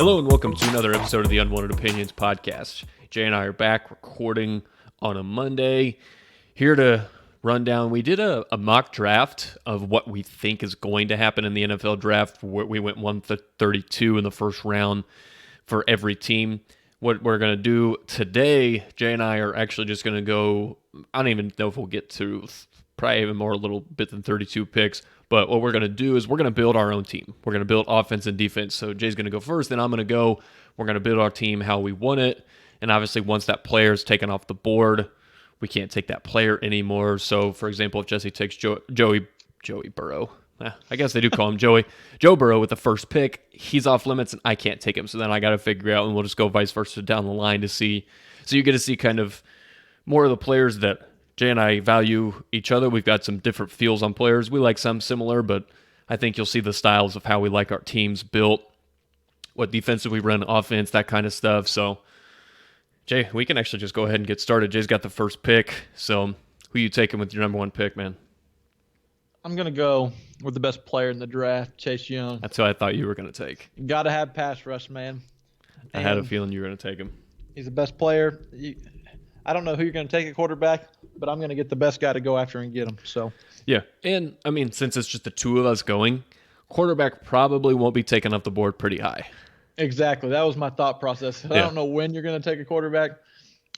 Hello and welcome to another episode of the Unwanted Opinions podcast. Jay and I are back recording on a Monday, here to run down. We did a mock draft of what we think is going to happen in the NFL draft. We went 132 in the first round for every team. What we're going to do today, Jay and I are actually just going to go, I don't even know if we'll get to probably even more a little bit than 32 picks. But what we're going to do is we're going to build our own team. We're going to build offense and defense. So Jay's going to go first, then I'm going to go. We're going to build our team how we want it. And obviously, once that player is taken off the board, we can't take that player anymore. So, for example, if Jesse takes Joey Burrow, I guess they do call him Joe Burrow with the first pick, he's off limits and I can't take him. So then I got to figure out, and we'll just go vice versa down the line to see. So you get to see kind of more of the players that Jay and I value each other. We've got some different feels on players. We like some similar, but I think you'll see the styles of how we like our teams built, what defensive we run, offense, that kind of stuff. So, Jay, we can actually just go ahead and get started. Jay's got the first pick. So, who you taking with your number one pick, man? I'm going to go with the best player in the draft, Chase Young. That's who I thought you were going to take. Got to have pass rush, man. I had a feeling you were going to take him. He's the best player. I don't know who you're going to take at quarterback, but I'm going to get the best guy to go after and get him. So yeah, and I mean, since it's just the two of us going, quarterback probably won't be taken off the board pretty high. Exactly. That was my thought process. Yeah. I don't know when you're going to take a quarterback,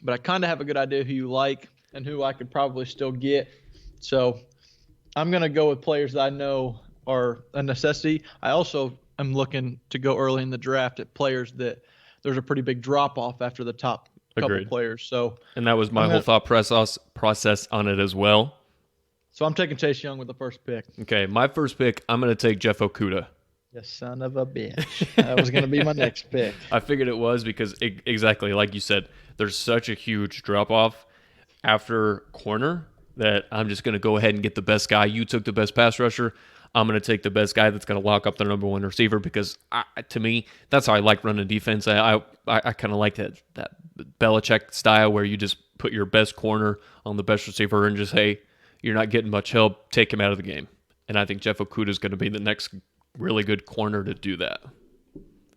but I kind of have a good idea who you like and who I could probably still get. So I'm going to go with players that I know are a necessity. I also am looking to go early in the draft at players that there's a pretty big drop-off after the top couple Agreed. players. So, and that was my whole thought process on it as well. So I'm taking Chase Young with the first pick. Okay, my first pick, I'm going to take Jeff Okudah. You son of a bitch. That was going to be my next pick. I figured it was because, exactly like you said, there's such a huge drop-off after corner that I'm just going to go ahead and get the best guy. You took the best pass rusher. I'm going to take the best guy that's going to lock up the number one receiver because, to me, that's how I like running defense. I kind of like that Belichick style where you just put your best corner on the best receiver and just, hey, you're not getting much help, take him out of the game. And I think Jeff Okudah is going to be the next really good corner to do that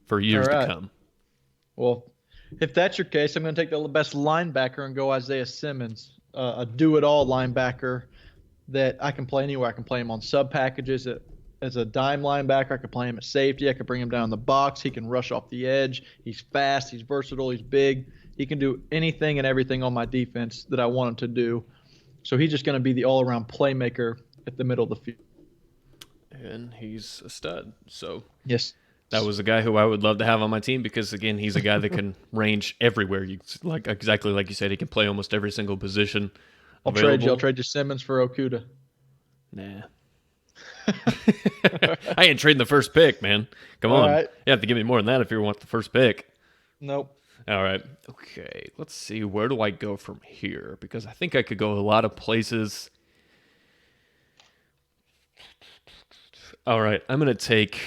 for years to come. Well, if that's your case, I'm going to take the best linebacker and go Isaiah Simmons, a do-it-all linebacker that I can play anywhere. I can play him on sub packages as a dime linebacker. I can play him at safety. I can bring him down the box. He can rush off the edge. He's fast. He's versatile. He's big. He can do anything and everything on my defense that I want him to do. So he's just going to be the all-around playmaker at the middle of the field. And he's a stud. So yes, that was a guy who I would love to have on my team because, again, he's a guy that can range everywhere. Exactly like you said, he can play almost every single position. I'll trade you Simmons for Okudah. Nah. I ain't trading the first pick, man. Come on. Right. You have to give me more than that if you want the first pick. Nope. All right. Okay. Let's see. Where do I go from here? Because I think I could go a lot of places. All right. I'm going to take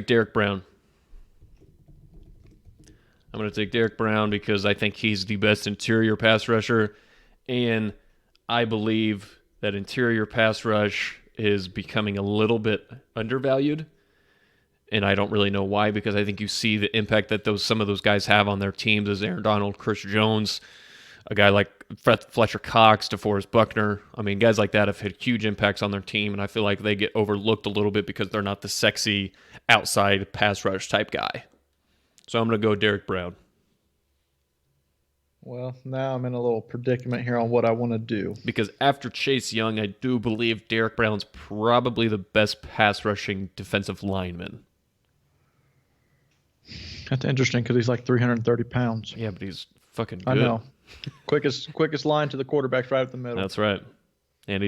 Derek Brown. I'm going to take Derek Brown because I think he's the best interior pass rusher, and I believe that interior pass rush is becoming a little bit undervalued, and I don't really know why because I think you see the impact that some of those guys have on their teams as Aaron Donald, Chris Jones, a guy like Fletcher Cox, DeForest Buckner. I mean, guys like that have had huge impacts on their team, and I feel like they get overlooked a little bit because they're not the sexy outside pass rush type guy. So I'm going to go Derek Brown. Well, now I'm in a little predicament here on what I want to do. Because after Chase Young, I do believe Derek Brown's probably the best pass rushing defensive lineman. That's interesting because he's like 330 pounds. Yeah, but he's fucking good. I know. Quickest line to the quarterback's right up the middle. That's right. And I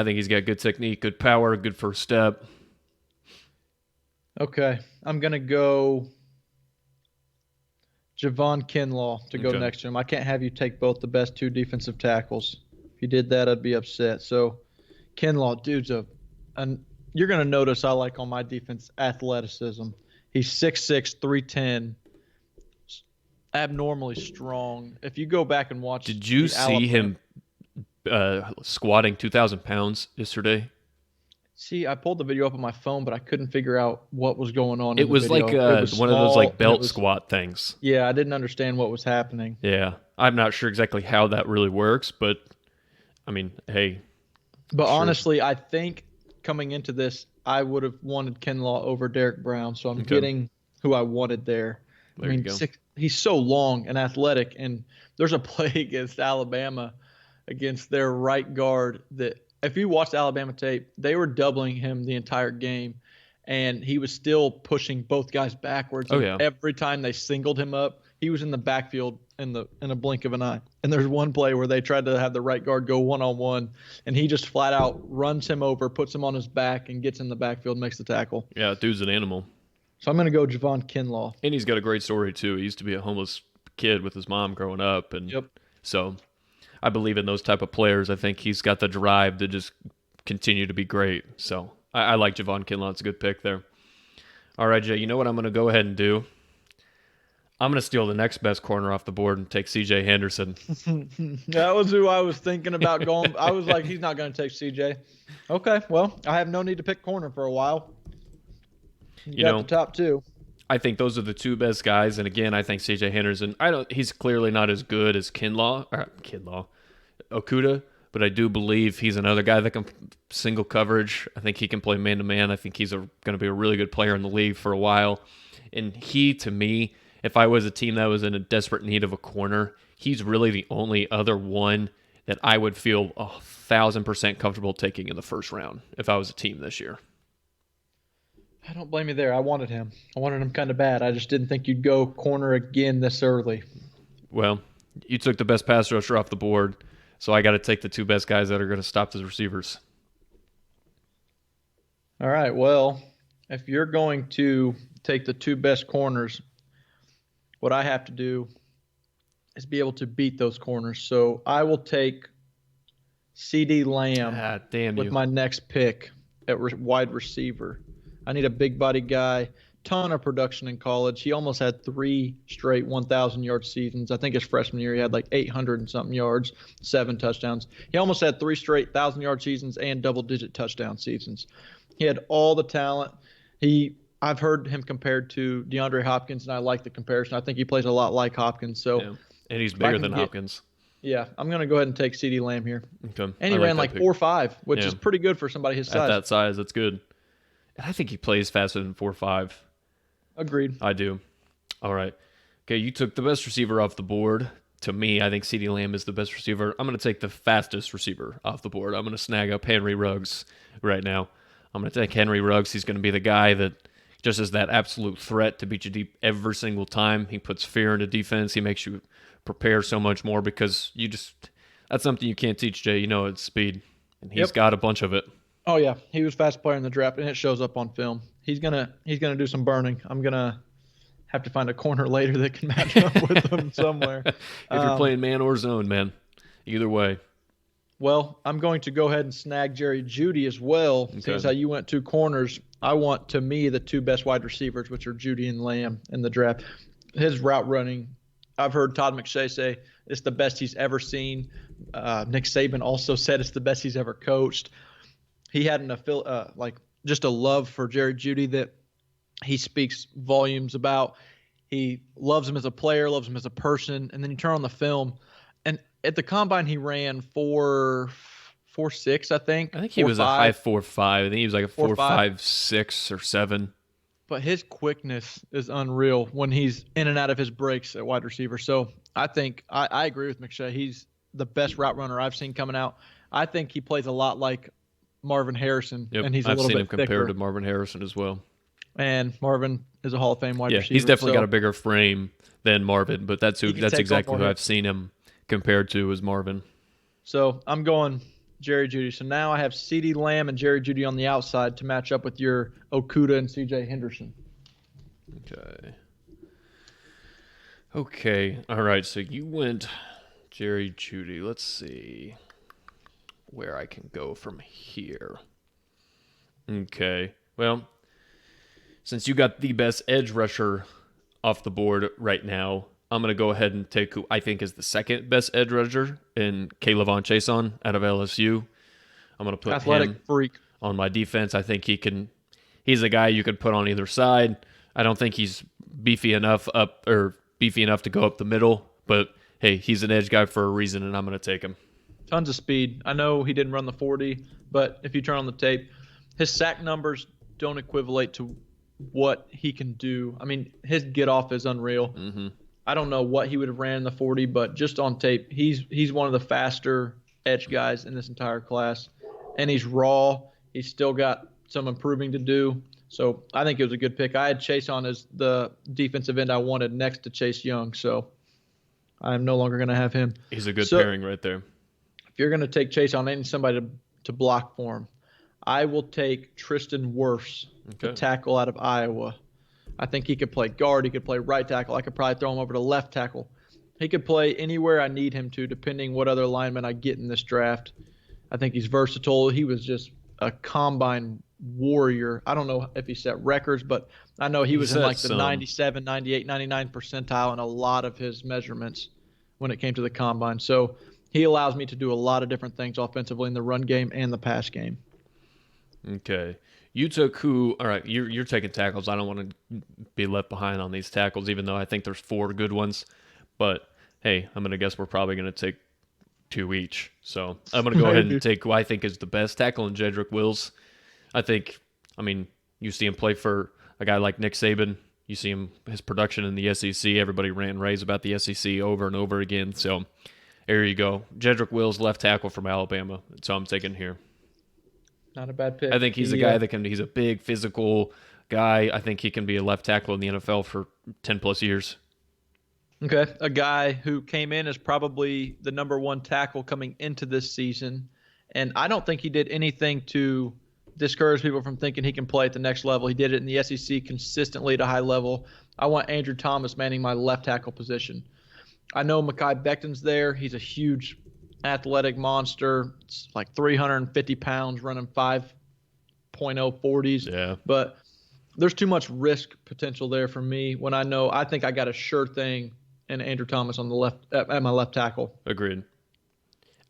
think he's got good technique, good power, good first step. Okay, I'm going to go Javon Kinlaw to go next to him. I can't have you take both the best two defensive tackles. If you did that, I'd be upset. So Kinlaw, dude's you're going to notice I like on my defense athleticism. He's 6'6", 310, abnormally strong. If you go back and watch, did you see him squatting 2,000 pounds yesterday? See, I pulled the video up on my phone, but I couldn't figure out what was going on in It the was video. like It was one of those small, like and belt squat things. yeah, I didn't understand what was happening. Yeah, I'm not sure exactly how that really works, but I mean, hey, But sure. honestly, I think coming into this, I would have wanted Kinlaw over Derek Brown, so I'm Okay. getting who I wanted there. There you go. He's so long and athletic, and there's a play against Alabama against their right guard that if you watch Alabama tape, they were doubling him the entire game, and he was still pushing both guys backwards. Oh, And yeah. every time they singled him up, he was in the backfield in a blink of an eye. And there's one play where they tried to have the right guard go one-on-one, and he just flat out runs him over, puts him on his back, and gets in the backfield, makes the tackle. Yeah, dude's an animal. So I'm going to go Javon Kinlaw. And he's got a great story too. He used to be a homeless kid with his mom growing up, and Yep. so I believe in those type of players. I think he's got the drive to just continue to be great. So I like Javon Kinlaw. It's a good pick there. All right, Jay, you know what I'm going to go ahead and do? I'm going to steal the next best corner off the board and take C.J. Henderson. That was who I was thinking about going. I was like, he's not going to take CJ. Okay, well, I have no need to pick corner for a while. You got know, the top two. I think those are the two best guys. And again, I think C.J. Henderson, he's clearly not as good as Okudah, but I do believe he's another guy that can single coverage. I think he can play man-to-man. I think he's going to be a really good player in the league for a while. And he, to me, if I was a team that was in a desperate need of a corner, he's really the only other one that I would feel 1,000% comfortable taking in the first round if I was a team this year. I don't blame you there. I wanted him. I wanted him kind of bad. I just didn't think you'd go corner again this early. Well, you took the best pass rusher off the board, so I got to take the two best guys that are going to stop the receivers. All right, well, if you're going to take the two best corners, what I have to do is be able to beat those corners. So I will take CD Lamb with my next pick at wide receiver. I need a big body guy, ton of production in college. He almost had 3 straight 1,000-yard seasons. I think his freshman year he had like 800 and something yards, 7 touchdowns. He almost had 3 straight 1,000-yard seasons and double-digit touchdown seasons. He had all the talent. I've heard him compared to DeAndre Hopkins, and I like the comparison. I think he plays a lot like Hopkins. So, yeah. And he's bigger than Hopkins. Yeah, I'm going to go ahead and take CeeDee Lamb here. Okay. And he ran like 4.5, which is pretty good for somebody his size. At that size, that's good. And I think he plays faster than 4.5. Agreed. I do. All right. Okay, you took the best receiver off the board. To me, I think CeeDee Lamb is the best receiver. I'm going to take the fastest receiver off the board. I'm going to snag up Henry Ruggs right now. I'm going to take Henry Ruggs. He's going to be the guy that just is that absolute threat to beat you deep every single time. He puts fear into defense. He makes you prepare so much more because that's something you can't teach, Jay. You know it's speed. And he's got a bunch of it. Oh yeah, he was fast player in the draft, and it shows up on film. He's gonna do some burning. I'm gonna have to find a corner later that can match up with him somewhere. If you're playing man or zone, man, either way. Well, I'm going to go ahead and snag Jerry Jeudy as well. Okay. Seeing as how you went 2 corners, I want, to me, the 2 best wide receivers, which are Jeudy and Lamb in the draft. His route running, I've heard Todd McShay say it's the best he's ever seen. Nick Saban also said it's the best he's ever coached. He had just a love for Jerry Jeudy that he speaks volumes about. He loves him as a player, loves him as a person, and then you turn on the film, and at the combine he ran 4.6, I think. I think he was a high 4.5. I think he was like a 4.56 or 7. But his quickness is unreal when he's in and out of his breaks at wide receiver. So I think I agree with McShay. He's the best route runner I've seen coming out. I think he plays a lot like Marvin Harrison, and he's a little bit thicker. I've seen him compared to Marvin Harrison as well. And Marvin is a Hall of Fame wide receiver. He's definitely got a bigger frame than Marvin, but that's exactly who I've seen him compared to as Marvin. So I'm going Jerry Jeudy. So now I have CeeDee Lamb and Jerry Jeudy on the outside to match up with your Okudah and C.J. Henderson. Okay. All right. So you went Jerry Jeudy. Let's see where I can go from here. Okay. Well, since you got the best edge rusher off the board right now, I'm going to go ahead and take who I think is the second best edge rusher in K'Lavon Chaisson out of LSU. I'm going to put athletic freak. on my defense. I think he's a guy you could put on either side. I don't think he's beefy enough to go up the middle, but hey, he's an edge guy for a reason, and I'm going to take him. Tons of speed. I know he didn't run the 40, but if you turn on the tape, his sack numbers don't equivalate to what he can do. I mean, his get off is unreal. Mm-hmm. I don't know what he would have ran in the 40, but just on tape, he's one of the faster edge guys in this entire class, and he's raw. He's still got some improving to do. So I think it was a good pick. I had Chase on as the defensive end I wanted next to Chase Young, so I'm no longer going to have him. He's a good pairing right there. If you're going to take Chase on, I need somebody to block for him. I will take Tristan Wirfs, the tackle out of Iowa. I think he could play guard. He could play right tackle. I could probably throw him over to left tackle. He could play anywhere I need him to, depending what other lineman I get in this draft. I think he's versatile. He was just a combine warrior. I don't know if he set records, but I know he was in like the 97, 98, 99 percentile in a lot of his measurements when it came to the combine. So he allows me to do a lot of different things offensively in the run game and the pass game. Okay. You took who? All right, you're taking tackles. I don't want to be left behind on these tackles, even though I think there's 4 good ones. But, hey, I'm going to guess we're probably going to take 2 each. So I'm going to go ahead and take who I think is the best tackle in Jedrick Wills. You see him play for a guy like Nick Saban. You see his production in the SEC. Everybody ran raves about the SEC over and over again. So there you go. Jedrick Wills, left tackle from Alabama. So I'm taking here. Not a bad pick. I think he's a guy he's a big physical guy. I think he can be a left tackle in the NFL for 10 plus years. Okay. A guy who came in as probably the number 1 tackle coming into this season. And I don't think he did anything to discourage people from thinking he can play at the next level. He did it in the SEC consistently at a high level. I want Andrew Thomas manning my left tackle position. I know Mekhi Becton's there. He's a huge athletic monster. It's like 350 pounds, running 5.0 40s. Yeah. But there's too much risk potential there for me when I think I got a sure thing in Andrew Thomas on the left at my left tackle. Agreed.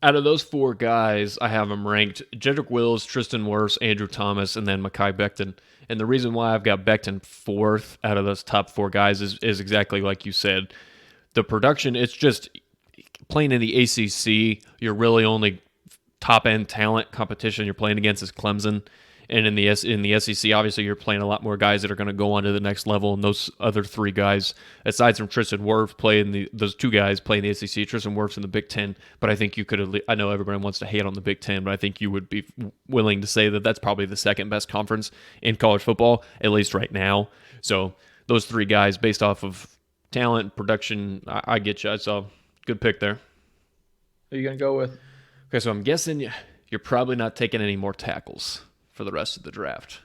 Out of those 4 guys, I have them ranked Jedrick Wills, Tristan Wirfs, Andrew Thomas, and then Mekhi Becton. And the reason why I've got Becton 4th out of those top 4 guys is exactly like you said. The production, it's just playing in the ACC, you're really only top-end talent competition you're playing against is Clemson. And in the SEC, obviously, you're playing a lot more guys that are going to go on to the next level. And those other 3 guys, aside from Tristan Wirfs, those 2 guys playing the SEC, Tristan Wirfs in the Big Ten. But I think you could. I know everybody wants to hate on the Big Ten, but I think you would be willing to say that that's probably the second best conference in college football, at least right now. So those 3 guys, based off of talent, production, I get you. So good pick there. Who are you going to go with? Okay, so I'm guessing you're probably not taking any more tackles for the rest of the draft.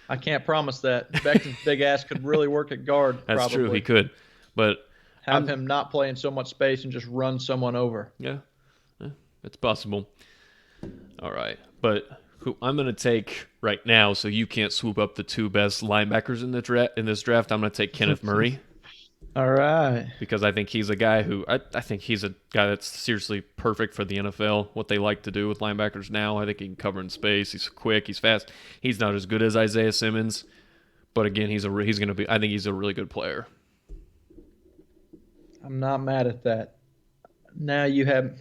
I can't promise that. Becton's big ass could really work at guard. That's probably. True, he could. But have him not play in so much space and just run someone over. Yeah, it's possible. All right, but who I'm going to take right now, so you can't swoop up the 2 best linebackers in this draft. I'm going to take Kenneth Murray. All right. Because I think he's a guy who I think he's a guy that's seriously perfect for the NFL. What they like to do with linebackers now, I think he can cover in space. He's quick. He's fast. He's not as good as Isaiah Simmons, but again, he's going to be. I think he's a really good player. I'm not mad at that. Now you have.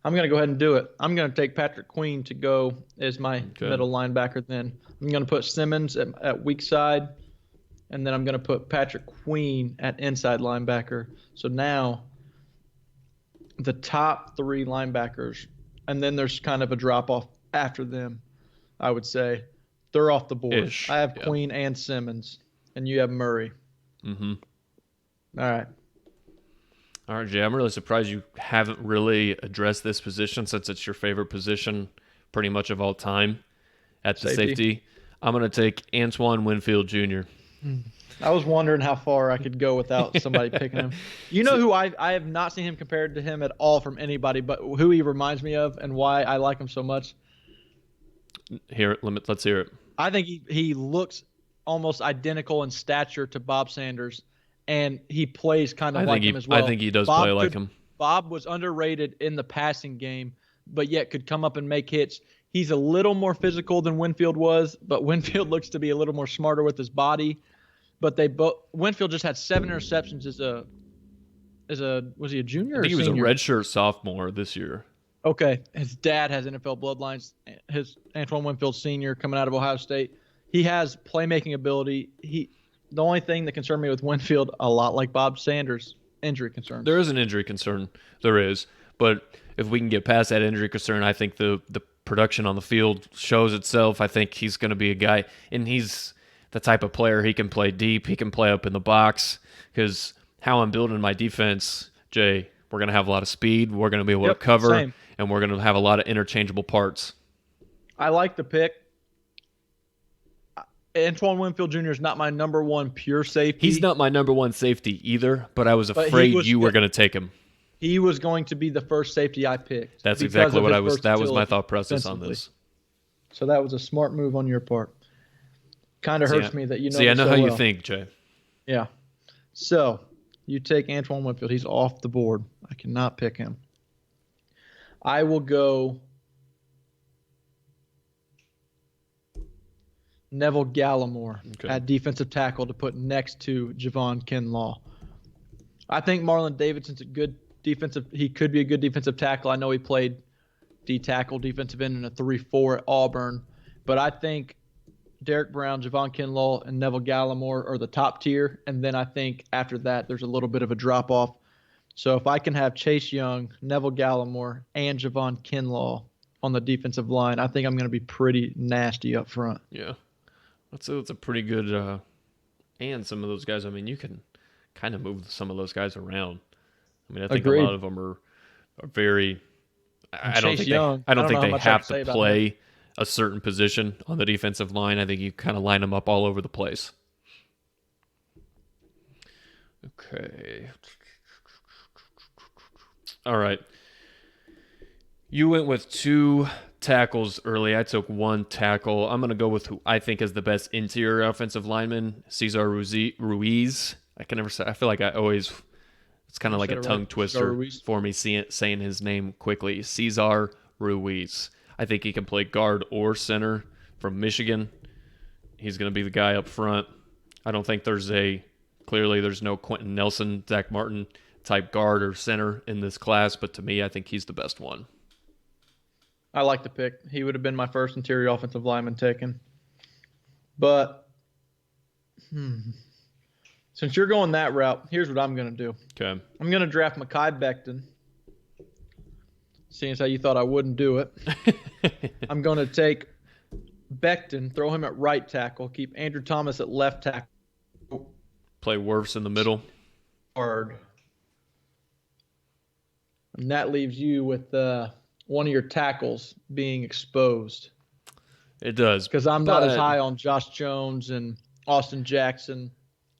I'm going to go ahead and do it. I'm going to take Patrick Queen to go as my middle linebacker. Then I'm going to put Simmons at weak side. And then I'm going to put Patrick Queen at inside linebacker. So now the top 3 linebackers, and then there's kind of a drop-off after them, I would say. They're off the board. I have Queen and Simmons, and you have Murray. Mm-hmm. All right, Jay, I'm really surprised you haven't really addressed this position since it's your favorite position pretty much of all time at the safety. I'm going to take Antoine Winfield Jr. I was wondering how far I could go without somebody picking him. You know who I have not seen him compared to him at all from anybody, but who he reminds me of and why I like him so much? Let's hear it. I think he looks almost identical in stature to Bob Sanders, and he plays kind of like him as well. I think he does play like him. Bob was underrated in the passing game, but yet could come up and make hits. He's a little more physical than Winfield was, but Winfield looks to be a little more smarter with his body. But Winfield just had 7 interceptions was he a junior I or think he was a senior? redshirt sophomore this year. Okay. His dad has NFL bloodlines. His Antoine Winfield Sr. coming out of Ohio State. He has playmaking ability. The only thing that concerned me with Winfield, a lot like Bob Sanders, injury concerns. There is an injury concern. There is. But if we can get past that injury concern, I think the production on the field shows itself. I think he's going to be a guy, and he's the type of player, he can play deep, he can play up in the box, because how I'm building my defense, Jay, we're going to have a lot of speed, we're going to be able to cover, same. And we're going to have a lot of interchangeable parts. I like the pick. Antoine Winfield Jr. is not my number one pure safety. He's not my number one safety either, but I was afraid you were going to take him. He was going to be the first safety I picked. That's exactly what that was my thought process on this. So that was a smart move on your part. Kind of hurts me that you know. See, I know how you think, Jay. Yeah. So you take Antoine Winfield. He's off the board. I cannot pick him. I will go Neville Gallimore at defensive tackle to put next to Javon Kinlaw. I think Marlon Davidson's a good defensive. He could be a good defensive tackle. I know he played D-tackle, defensive end in a 3-4 at Auburn, but I think Derek Brown, Javon Kinlaw, and Neville Gallimore are the top tier, and then I think after that there's a little bit of a drop-off. So if I can have Chase Young, Neville Gallimore, and Javon Kinlaw on the defensive line, I think I'm going to be pretty nasty up front. Yeah. That's a pretty good and some of those guys, I mean, you can kind of move some of those guys around. I mean, I think Agreed. a lot of them are very I don't think they have to play a certain position on the defensive line. I think you kind of line them up all over the place. Okay. All right. You went with 2 tackles early. I took 1 tackle. I'm going to go with who I think is the best interior offensive lineman, Cesar Ruiz. I can never say. I feel like I always. It's kind of like a tongue twister for me saying his name quickly. Cesar Ruiz. I think he can play guard or center from Michigan. He's going to be the guy up front. I don't think there's no Quentin Nelson, Zach Martin type guard or center in this class, but to me, I think he's the best one. I like the pick. He would have been my first interior offensive lineman taken. But since you're going that route, here's what I'm going to do. Okay. I'm going to draft Mekhi Becton. Seeing as how you thought I wouldn't do it. I'm going to take Becton, throw him at right tackle, keep Andrew Thomas at left tackle. Play Wirfs in the middle. Hard. And that leaves you with one of your tackles being exposed. It does. Because I'm not as high on Josh Jones and Austin Jackson.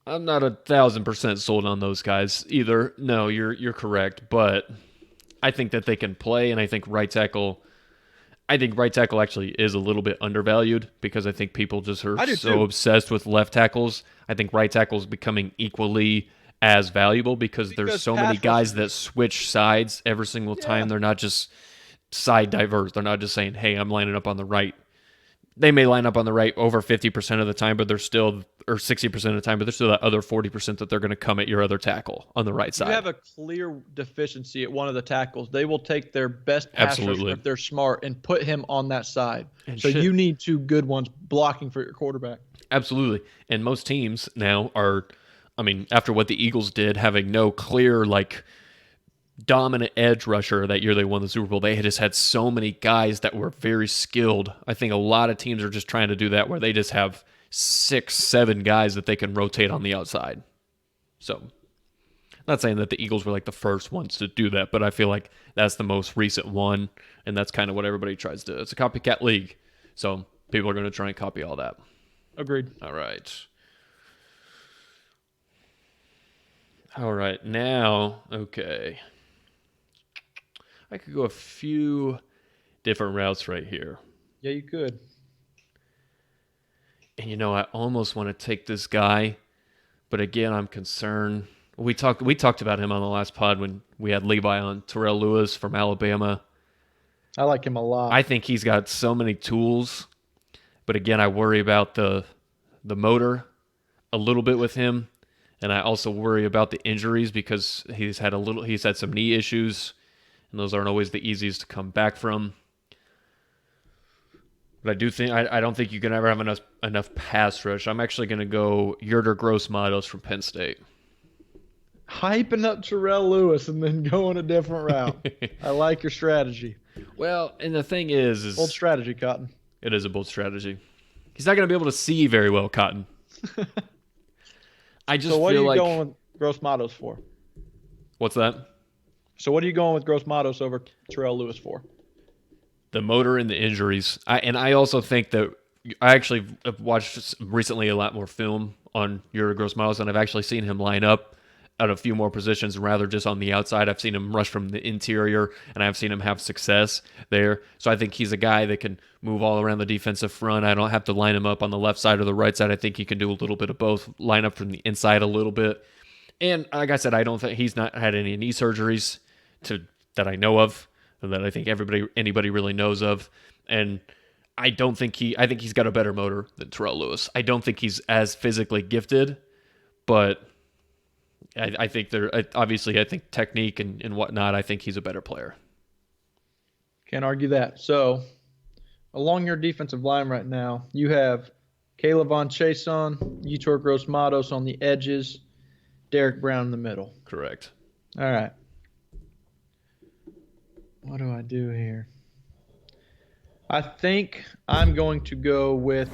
I'm not 1,000% sold on those guys either. No, you're correct, but I think that they can play, and I think right tackle actually is a little bit undervalued because I think people just are so obsessed with left tackles. I think right tackle is becoming equally as valuable because there's so many guys that switch sides every single time. They're not just side diverse. They're not just saying, hey, I'm lining up on the right. They may line up on the right over 50% of the time, but they're still, or 60% of the time, but there's still that other 40% that they're going to come at your other tackle on the right side. You have a clear deficiency at one of the tackles. They will take their best passer if they're smart and put him on that side. You need 2 good ones blocking for your quarterback. Absolutely. And most teams now are, after what the Eagles did, having no clear, dominant edge rusher that year they won the Super Bowl, they had just had so many guys that were very skilled. I think a lot of teams are just trying to do that where they just have 6, 7 guys that they can rotate on the outside. So, not saying that the Eagles were the first ones to do that, but I feel like that's the most recent one, and that's kind of what everybody tries to do. It's a copycat league, so people are going to try and copy all that. Agreed. All right, now, okay. I could go a few different routes right here. Yeah, you could. And I almost want to take this guy, but again, I'm concerned. We talked about him on the last pod when we had Levi on, Terrell Lewis from Alabama. I like him a lot. I think he's got so many tools, but again, I worry about the motor a little bit with him, and I also worry about the injuries because he's had some knee issues, and those aren't always the easiest to come back from. But I don't think you can ever have enough pass rush. I'm actually going to go Yerder Gross-Matos from Penn State. Hyping up Terrell Lewis and then going a different route. I like your strategy. Well, and the thing is Bold strategy, Cotton. It is a bold strategy. He's not going to be able to see very well, Cotton. I just so what feel are you like going with Gross-Matos for? What's that? So what are you going with Gross-Matos over Terrell Lewis for? The motor and the injuries. I also think that I actually have watched recently a lot more film on Yerder Gross-Matos, and I've actually seen him line up at a few more positions rather just on the outside. I've seen him rush from the interior, and I've seen him have success there. So I think he's a guy that can move all around the defensive front. I don't have to line him up on the left side or the right side. I think he can do a little bit of both, line up from the inside a little bit. And like I said, I don't think he's not had any knee surgeries that I know of, and that I think anybody really knows of. And I think he's got a better motor than Terrell Lewis. I don't think he's as physically gifted, but I think I think technique and whatnot, I think he's a better player. Can't argue that. So, along your defensive line right now, you have Kayvon Chaisson, Yetur Gross-Matos on the edges, Derek Brown in the middle. Correct. All right. What do I do here? I think I'm going to go with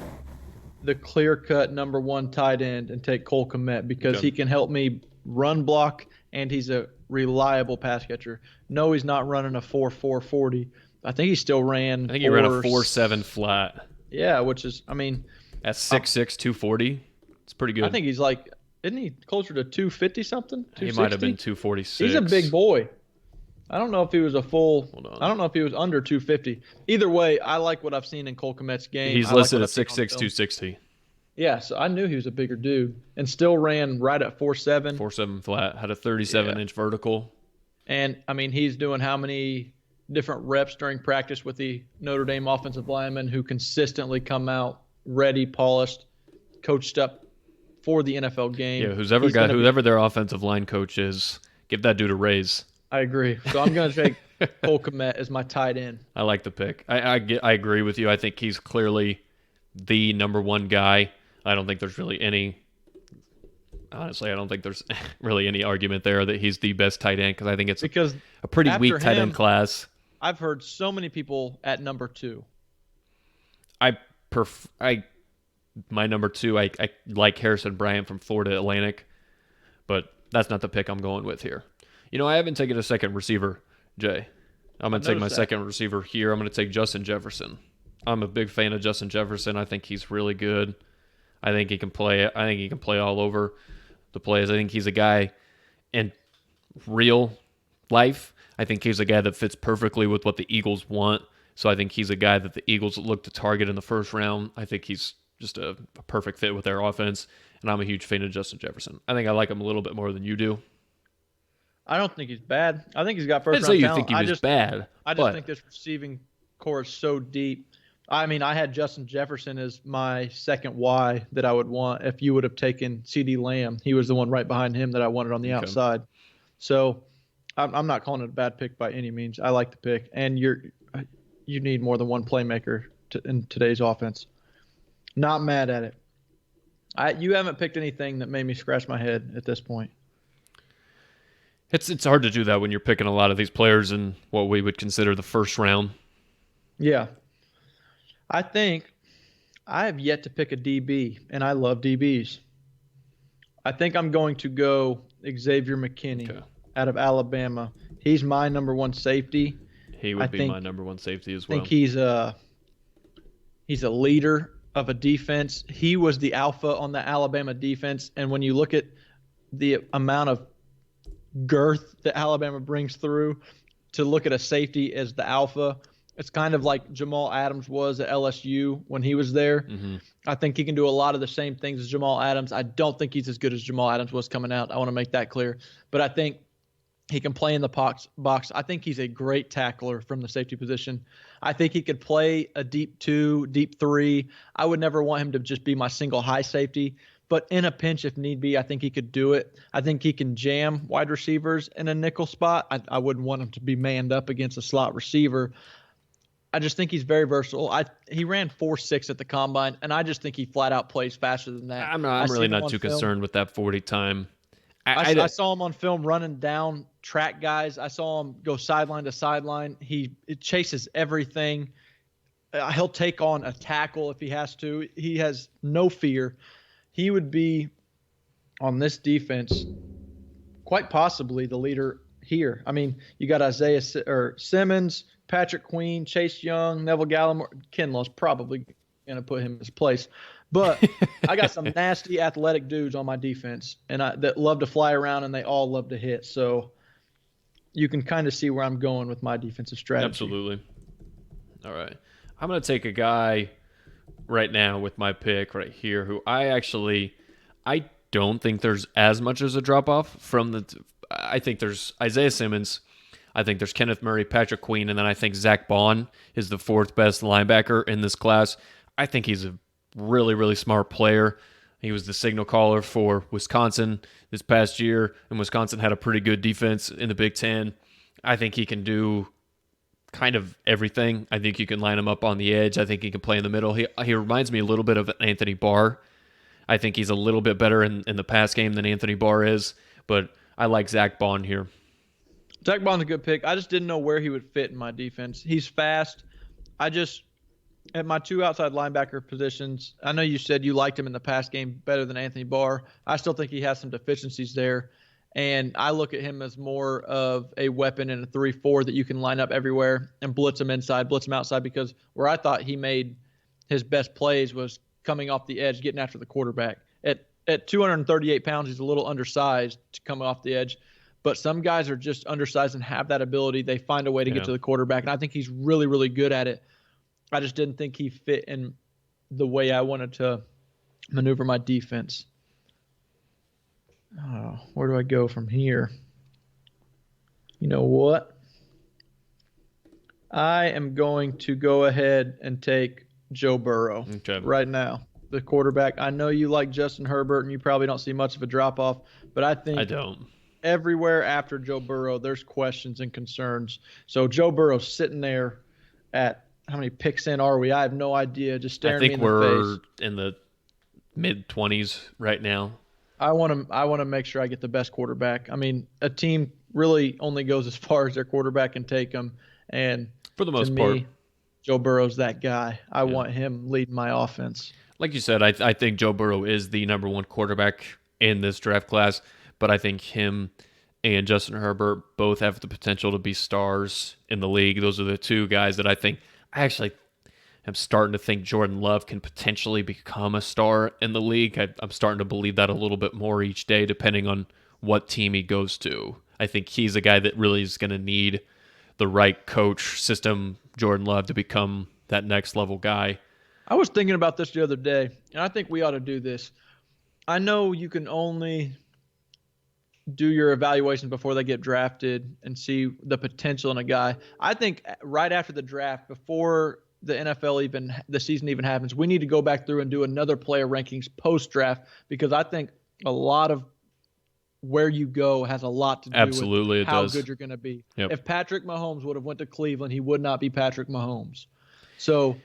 the clear-cut number one tight end and take Cole Kmet because he can help me run block, and he's a reliable pass catcher. No, he's not running a 4.4 40. I think he still ran. I think he ran a 4.7 flat. Yeah, which is, at 6'6", 240. It's pretty good. I think he's isn't he closer to 250 something? He might have been 246. He's a big boy. I don't know if he was Hold on. I don't know if he was under 250. Either way, I like what I've seen in Cole Kmet's game. He's listed at 6'6", 260. Yeah, so I knew he was a bigger dude and still ran right at 4.7. 4.7 flat, had a 37-inch vertical. And, he's doing how many different reps during practice with the Notre Dame offensive linemen who consistently come out ready, polished, coached up for the NFL game. Yeah, whoever their offensive line coach is, give that dude a raise. I agree. So I'm going to take Cole Kmet as my tight end. I like the pick. I agree with you. I think he's clearly the number one guy. I don't think there's really any argument there that he's the best tight end because I think it's a pretty weak tight end class. I've heard so many people at number 2. My number 2, I like Harrison Bryant from Florida Atlantic, but that's not the pick I'm going with here. I haven't taken a second receiver, Jay. I'm going to take my second receiver here. I'm going to take Justin Jefferson. I'm a big fan of Justin Jefferson. I think he's really good. I think he can play all over the place. I think he's a guy in real life. I think he's a guy that fits perfectly with what the Eagles want. So I think he's a guy that the Eagles look to target in the first round. I think he's just a perfect fit with their offense. And I'm a huge fan of Justin Jefferson. I think I like him a little bit more than you do. I don't think he's bad. I think he's got first round talent. I didn't say you talent. think he was bad. I just think this receiving core is so deep. I had Justin Jefferson as my second Y that I would want if you would have taken CeeDee Lamb. He was the one right behind him that I wanted on the outside. So I'm not calling it a bad pick by any means. I like the pick. And you need more than one playmaker in today's offense. Not mad at it. You haven't picked anything that made me scratch my head at this point. It's hard to do that when you're picking a lot of these players in what we would consider the first round. Yeah. I think I have yet to pick a DB, and I love DBs. I think I'm going to go Xavier McKinney out of Alabama. He's my number one safety. He would be my number one safety as well. I think he's a leader of a defense. He was the alpha on the Alabama defense, and when you look at the amount of girth that Alabama brings through, to look at a safety as the alpha, it's kind of like Jamal Adams was at LSU when he was there. Mm-hmm. I think he can do a lot of the same things as Jamal Adams. I don't think he's as good as Jamal Adams was coming out. I want to make that clear. But I think He can play in the box. I think he's a great tackler from the safety position. I think he could play a deep 2, deep 3. I would never want him to just be my single high safety, but in a pinch, if need be, I think he could do it. I think he can jam wide receivers in a nickel spot. I wouldn't want him to be manned up against a slot receiver. I just think he's very versatile. He ran 4.6 at the combine, and I just think he flat out plays faster than that. I'm really not too concerned with that 40 time. I saw him on film running down track guys. I saw him go sideline to sideline. He chases everything. He'll take on a tackle if he has to. He has no fear. He would be on this defense quite possibly the leader here. I mean, you got Isaiah Simmons, Patrick Queen, Chase Young, Neville Gallimore. Kinlaw's probably going to put him in his place. But I got some nasty athletic dudes on my defense and that love to fly around, and they all love to hit. So you can kind of see where I'm going with my defensive strategy. Absolutely. All right. I'm going to take a guy right now with my pick right here who I don't think there's as much as a drop-off from I think there's Isaiah Simmons. I think there's Kenneth Murray, Patrick Queen, and then I think Zach Bond is the fourth best linebacker in this class. I think he's a really, really smart player. He was the signal caller for Wisconsin this past year, and Wisconsin had a pretty good defense in the Big Ten. I think he can do kind of everything. I think you can line him up on the edge. I think he can play in the middle. He reminds me a little bit of Anthony Barr. I think he's a little bit better in the pass game than Anthony Barr is, but I like Zach Bond here. Zach Bond's a good pick. I just didn't know where he would fit in my defense. He's fast. At my 2 outside linebacker positions, I know you said you liked him in the pass game better than Anthony Barr. I still think he has some deficiencies there. And I look at him as more of a weapon in a 3-4 that you can line up everywhere and blitz him inside, blitz him outside, because where I thought he made his best plays was coming off the edge, getting after the quarterback. At 238 pounds, he's a little undersized to come off the edge. But some guys are just undersized and have that ability. They find a way to get to the quarterback. And I think he's really, really good at it. I just didn't think he fit in the way I wanted to maneuver my defense. Oh, where do I go from here? You know what? I am going to go ahead and take Joe Burrow right now, the quarterback. I know you like Justin Herbert, and you probably don't see much of a drop-off, but I think I don't. Everywhere after Joe Burrow, there's questions and concerns. So Joe Burrow's sitting there at how many picks in are we? I have no idea. Just staring me in the face. I think we're in the mid-20s right now. I want to make sure I get the best quarterback. I mean, a team really only goes as far as their quarterback can take them. And for the most part, Joe Burrow's that guy. I want him leading my offense. Like you said, I think Joe Burrow is the number one quarterback in this draft class. But I think him and Justin Herbert both have the potential to be stars in the league. Those are the two guys that I actually am starting to think Jordan Love can potentially become a star in the league. I'm starting to believe that a little bit more each day, depending on what team he goes to. I think he's a guy that really is going to need the right coach system, Jordan Love, to become that next level guy. I was thinking about this the other day, and I think we ought to do this. I know you can only do your evaluation before they get drafted and see the potential in a guy. I think right after the draft, before the season even happens, we need to go back through and do another player rankings post-draft, because I think a lot of where you go has a lot to do with how good you're going to be. Yep. If Patrick Mahomes would have went to Cleveland, he would not be Patrick Mahomes. So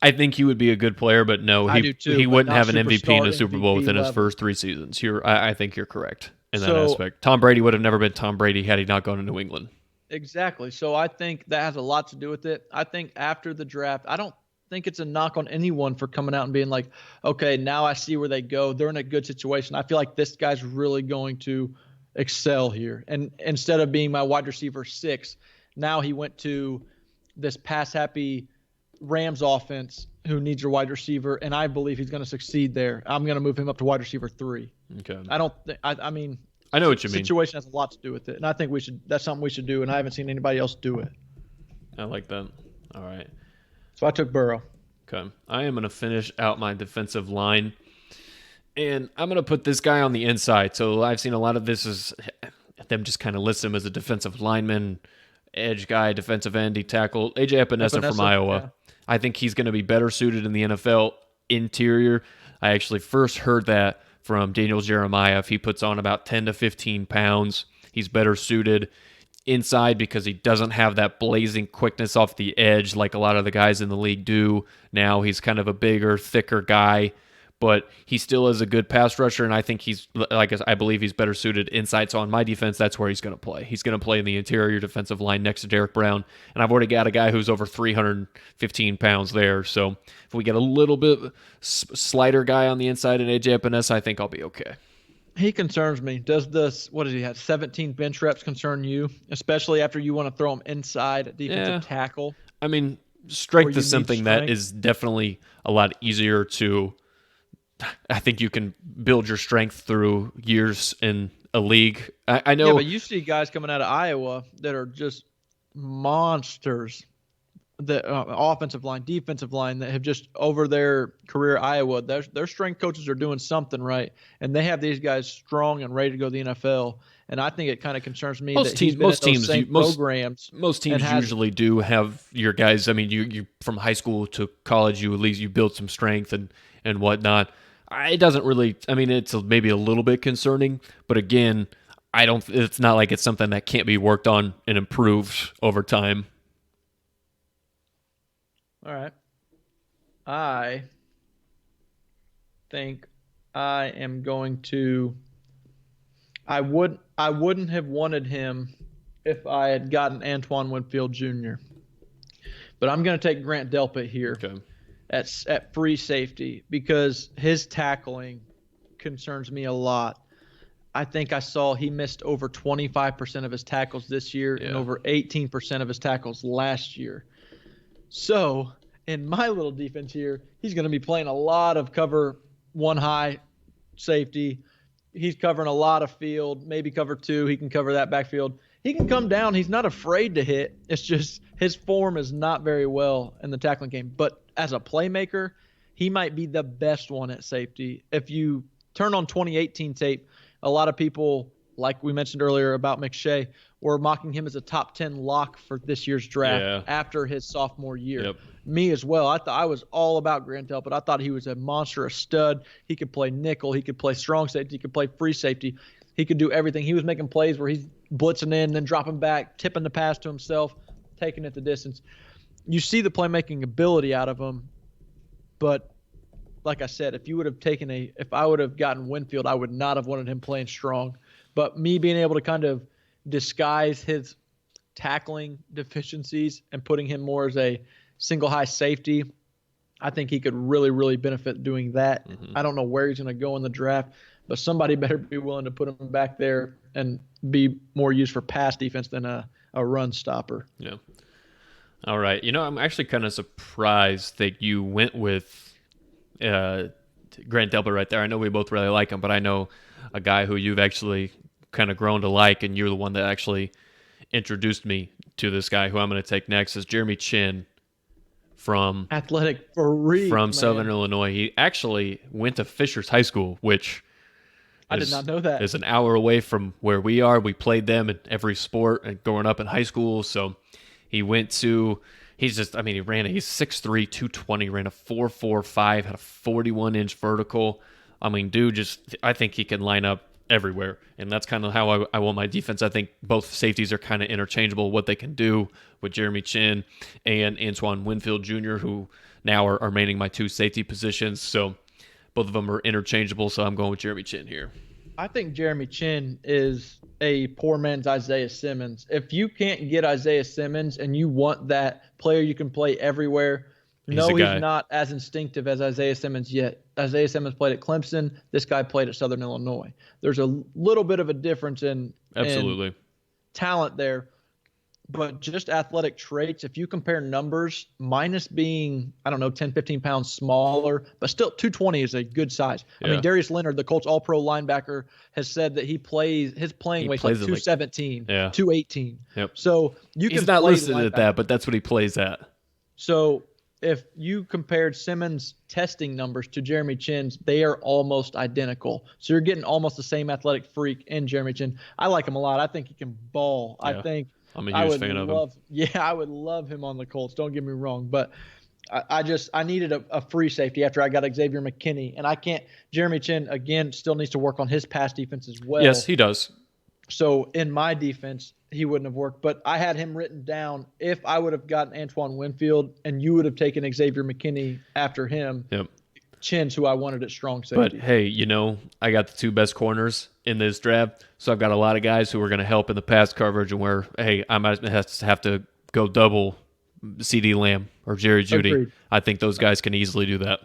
I think he would be a good player, but no, he wouldn't have an MVP in a Super Bowl within his first 3 seasons. I think you're correct in that aspect. Tom Brady would have never been Tom Brady had he not gone to New England. Exactly. So I think that has a lot to do with it. I think after the draft, I don't think it's a knock on anyone for coming out and being like, okay, now I see where they go. They're in a good situation. I feel like this guy's really going to excel here. And instead of being my wide receiver 6, now he went to this pass-happy Rams offense who needs your wide receiver, and I believe he's going to succeed there. I'm going to move him up to wide receiver 3. Okay. I mean, I know what you mean. Situation has a lot to do with it, and I think that's something we should do, and I haven't seen anybody else do it. I like that. All right. So I took Burrow. Okay. I am going to finish out my defensive line, and I'm going to put this guy on the inside. So I've seen a lot of this is them just kind of list him as a defensive lineman, edge guy, defensive end, he tackled AJ Epinesa from Iowa. Yeah. I think he's going to be better suited in the NFL interior. I actually first heard that from Daniel Jeremiah. If he puts on about 10 to 15 pounds, he's better suited inside because he doesn't have that blazing quickness off the edge like a lot of the guys in the league do now. He's kind of a bigger, thicker guy, but he still is a good pass rusher, and I think I believe he's better suited inside. So on my defense, that's where he's going to play. He's going to play in the interior defensive line next to Derek Brown, and I've already got a guy who's over 315 pounds there. So if we get a little bit slighter guy on the inside in AJ Epinesa, I think I'll be okay. He concerns me. Does this, what does he have, 17 bench reps concern you, especially after you want to throw him inside at defensive tackle? I mean, strength is something that is definitely a lot easier to, I think you can build your strength through years in a league. I know. Yeah, but you see guys coming out of Iowa that are just monsters. The offensive line, defensive line that have just over their career at Iowa, their strength coaches are doing something right, and they have these guys strong and ready to go to the NFL. And I think it kind of concerns me that he's been at those same programs. Most teams usually do have your guys. I mean, you from high school to college, you at least you build some strength and whatnot. It doesn't really. I mean, it's maybe a little bit concerning, but again, it's not like it's something that can't be worked on and improved over time. All right. I think I am going to. I wouldn't have wanted him if I had gotten Antoine Winfield Jr. But I'm going to take Grant Delpit here at free safety because his tackling concerns me a lot. I think I saw he missed over 25% of his tackles this year and over 18% of his tackles last year. So in my little defense here, he's going to be playing a lot of cover one high safety. He's covering a lot of field, maybe cover two. He can cover that backfield. He can come down. He's not afraid to hit. It's just his form is not very well in the tackling game. But as a playmaker, he might be the best one at safety. If you turn on 2018 tape, a lot of people, like we mentioned earlier about McShay, were mocking him as a top 10 lock for this year's draft after his sophomore year. Yep. Me as well. I thought I was all about Grant Delpit. I thought he was a monster, a stud. He could play nickel. He could play strong safety. He could play free safety. He could do everything. He was making plays where he's blitzing in, then dropping back, tipping the pass to himself, taking it the distance. You see the playmaking ability out of him, but like I said, if I would have gotten Winfield, I would not have wanted him playing strong. But me being able to kind of disguise his tackling deficiencies and putting him more as a single high safety, I think he could really, really benefit doing that. I don't know where he's going to go in the draft, but somebody better be willing to put him back there and be more used for pass defense than a run stopper. Yeah. All right. I'm actually kind of surprised that you went with Grant Delpit right there. I know we both really like him, but I know a guy who you've actually kind of grown to like, and you're the one that actually introduced me to this guy who I'm going to take next is Jeremy Chinn from Athletic Freak, from Southern Illinois. He actually went to Fishers High School, which I did not know that. Is an hour away from where we are. We played them in every sport growing up in high school. So he went to he's 6'3", 220, ran a 4.45, had a 41-inch vertical. I mean, dude, I think he can line up everywhere. And that's kind of how I want my defense. I think both safeties are kind of interchangeable, what they can do with Jeremy Chinn and Antoine Winfield Jr., who now are manning my two safety positions. So both of them are interchangeable, so I'm going with Jeremy Chinn here. I think Jeremy Chinn is a poor man's Isaiah Simmons. If you can't get Isaiah Simmons and you want that player you can play everywhere, he's not as instinctive as Isaiah Simmons yet. Isaiah Simmons played at Clemson. This guy played at Southern Illinois. There's a little bit of a difference in talent there. But just athletic traits, if you compare numbers, minus being, 10, 15 pounds smaller, but still 220 is a good size. Yeah. I mean, Darius Leonard, the Colts all-pro linebacker, has said that his playing weight is like 217, 218. Yep. So he's not listed at that, but that's what he plays at. So if you compared Simmons' testing numbers to Jeremy Chin's, they are almost identical. So you're getting almost the same athletic freak in Jeremy Chin. I like him a lot. I think he can ball. Yeah, I think I'm a I huge would fan of him. I would love him on the Colts. Don't get me wrong, but I needed a free safety after I got Xavier McKinney, and I can't. Jeremy Chin again still needs to work on his pass defense as well. Yes, he does. So in my defense, he wouldn't have worked. But I had him written down. If I would have gotten Antoine Winfield and you would have taken Xavier McKinney after him, Yep. Chin's who I wanted at strong safety. But hey, I got the two best corners in this draft, so I've got a lot of guys who are going to help in the pass coverage, and where I might have to go double CD Lamb or Jerry Jeudy. Agreed. I think those guys can easily do that.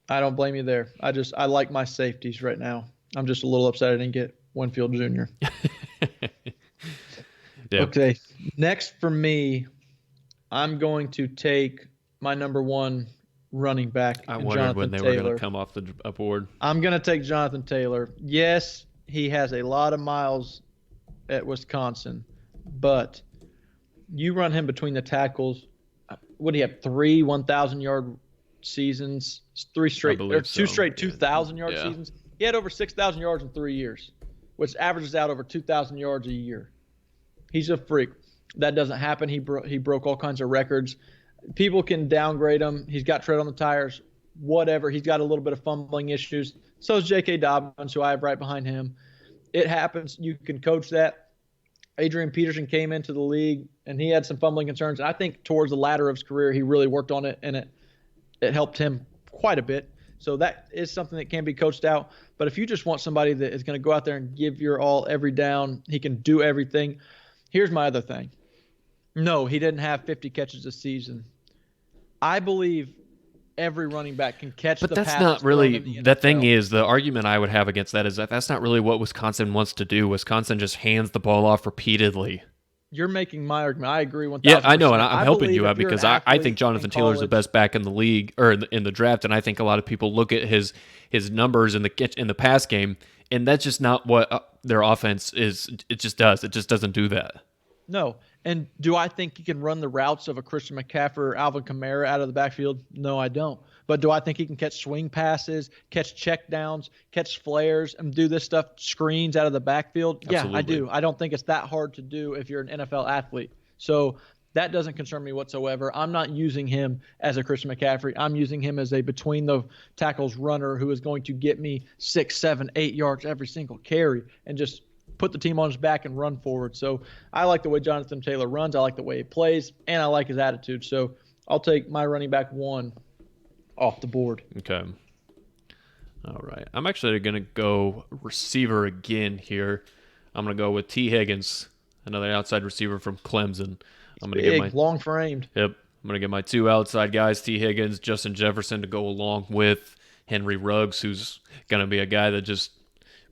I don't blame you there. I like my safeties right now. I'm just a little upset I didn't get Winfield Jr. Yeah. Okay. Next for me, I'm going to take my number one running back. I in wondered Jonathan when they Taylor. were going to come off the board. I'm going to take Jonathan Taylor. Yes, he has a lot of miles at Wisconsin, but you run him between the tackles. What do you have? 3 1,000-yard seasons, 3 straight, or 2 straight 2,000-yard seasons. He had over 6,000 yards in 3 years, which averages out over 2,000 yards a year. He's a freak. That doesn't happen. He broke all kinds of records. People can downgrade him. He's got tread on the tires, whatever. He's got a little bit of fumbling issues. So is J.K. Dobbins, who I have right behind him. It happens. You can coach that. Adrian Peterson came into the league, and he had some fumbling concerns. I think towards the latter of his career, he really worked on it, and it helped him quite a bit. So that is something that can be coached out. But if you just want somebody that is going to go out there and give your all every down, he can do everything. Here's my other thing. No, he didn't have 50 catches a season. I believe every running back can catch the pass. But that's not really – the thing is, the argument I would have against that is that that's not really what Wisconsin wants to do. Wisconsin just hands the ball off repeatedly. You're making my argument. I agree 1,000%. Yeah, I know, and I'm helping you out because I think Jonathan Taylor is the college, best back in the league or in the draft, and I think a lot of people look at his numbers in the pass game, and that's just not what their offense is. It just doesn't do that. No. And do I think he can run the routes of a Christian McCaffrey or Alvin Kamara out of the backfield? No, I don't. But do I think he can catch swing passes, catch check downs, catch flares, and do this stuff, screens out of the backfield? Absolutely. Yeah, I do. I don't think it's that hard to do if you're an NFL athlete. So that doesn't concern me whatsoever. I'm not using him as a Christian McCaffrey. I'm using him as a between the tackles runner who is going to get me 6, 7, 8 yards every single carry and just put the team on his back and run forward. So I like the way Jonathan Taylor runs. I like the way he plays, and I like his attitude. So I'll take my running back 1 off the board. Okay. All right. I'm actually going to go receiver again here. I'm going to go with T. Higgins, another outside receiver from Clemson. I'm going to get my long framed. Yep. I'm going to get my 2 outside guys, T. Higgins, Justin Jefferson, to go along with Henry Ruggs, who's going to be a guy that just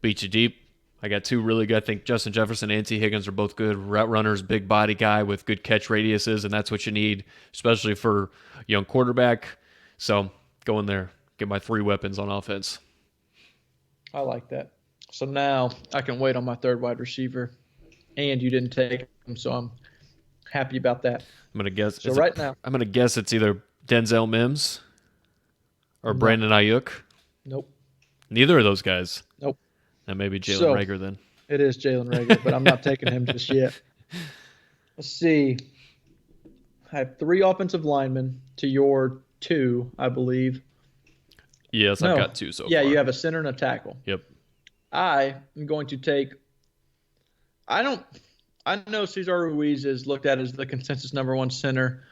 beats you deep. I got 2 really good. I think Justin Jefferson and T. Higgins are both good route runners, big body guy with good catch radiuses, and that's what you need, especially for a young quarterback. So go in there, get my 3 weapons on offense. I like that. So now I can wait on my 3rd wide receiver, and you didn't take him, so I'm happy about that. I'm gonna guess. So right now, I'm gonna guess it's either Denzel Mims or Brandon Ayuk. Nope. Neither of those guys. Nope. That may be Jalen Reagor then. It is Jalen Reagor, but I'm not taking him just yet. Let's see. I have 3 offensive linemen to your 2, I believe. Yes, I've got 2 so far. Yeah, you have a center and a tackle. Yep. I am going to take – I know Cesar Ruiz is looked at as the consensus number 1 center.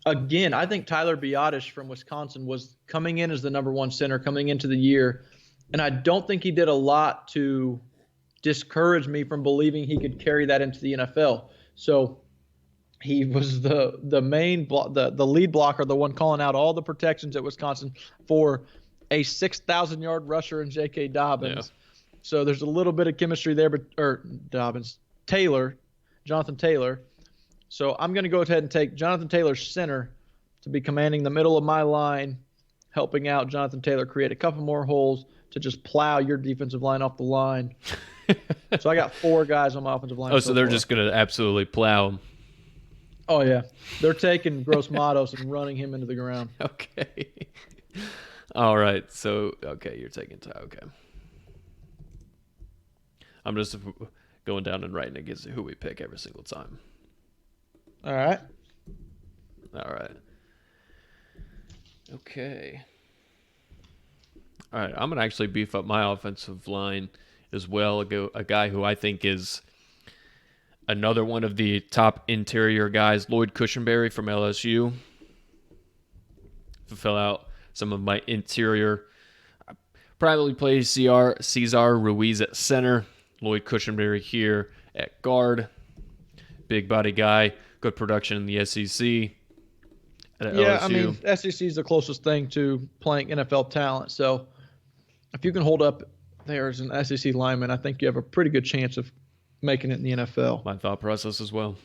Again, I think Tyler Biadasz from Wisconsin was coming in as the number 1 center coming into the year, and I don't think he did a lot to discourage me from believing he could carry that into the NFL. So he was the main the lead blocker, the one calling out all the protections at Wisconsin for a 6,000-yard rusher in J.K. Dobbins. Yeah. So there's a little bit of chemistry there, Jonathan Taylor. So I'm going to go ahead and take Jonathan Taylor center to be commanding the middle of my line, helping out Jonathan Taylor create a couple more holes to just plow your defensive line off the line. So I got 4 guys on my offensive line. Oh, so they're just going to absolutely plow them. Oh yeah, they're taking Gross Matos and running him into the ground. Okay. All right. So, okay, you're taking Ty. Okay. I'm just going down and writing against who we pick every single time. All right. All right. Okay. All right. I'm going to actually beef up my offensive line as well. A guy who I think is another one of the top interior guys, Lloyd Cushenberry from LSU. To fill out some of my interior. Probably plays Cesar Ruiz at center. Lloyd Cushenberry here at guard. Big body guy. Good production in the SEC. At Yeah, LSU. I mean, SEC is the closest thing to playing NFL talent. So if you can hold up there as an SEC lineman, I think you have a pretty good chance of making it in the NFL. My thought process as well.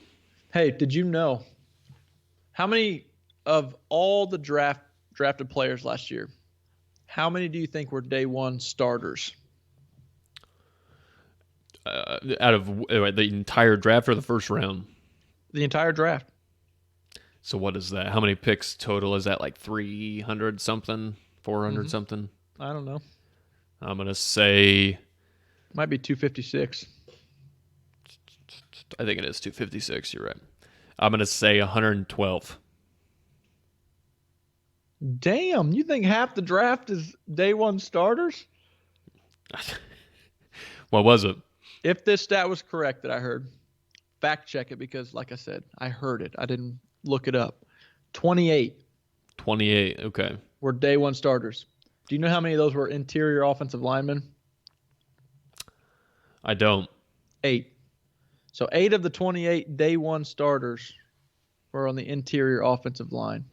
Hey, did you know how many of all the drafted players last year, how many do you think were day one starters? Out of the entire draft or the first round? The entire draft. So what is that? How many picks total? Is that like 300 something? 400 something? I don't know. I'm going to say... Might be 256. I think it is 256. You're right. I'm going to say 112. Damn, you think half the draft is day one starters? What was it? If this stat was correct that I heard, fact check it because, like I said, I heard it. I didn't look it up. 28 Okay. were day one starters. Do you know how many of those were interior offensive linemen? I don't. 8. So 8 of the 28 day one starters were on the interior offensive line.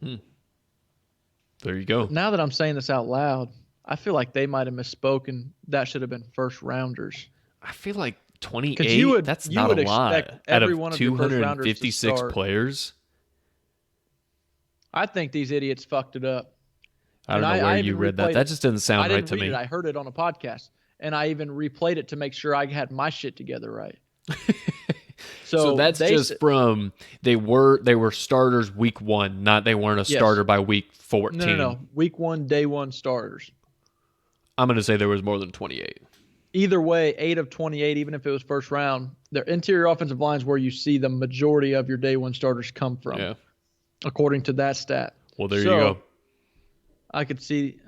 There you go. Now that I'm saying this out loud, I feel like they might have misspoken. That should have been first rounders. I feel like 28, that's not a lot. Out of 256 players? I think these idiots fucked it up. I don't know where you read that. That just doesn't sound right to me. I heard it on a podcast, and I even replayed it to make sure I had my shit together right. So that's just from they were starters week 1, not they weren't a starter by week 14. No. Week 1, day 1 starters. I'm going to say there was more than 28. Either way, 8 of 28, even if it was first round, their interior offensive lines where you see the majority of your day 1 starters come from, according to that stat. Well, there you go. I could see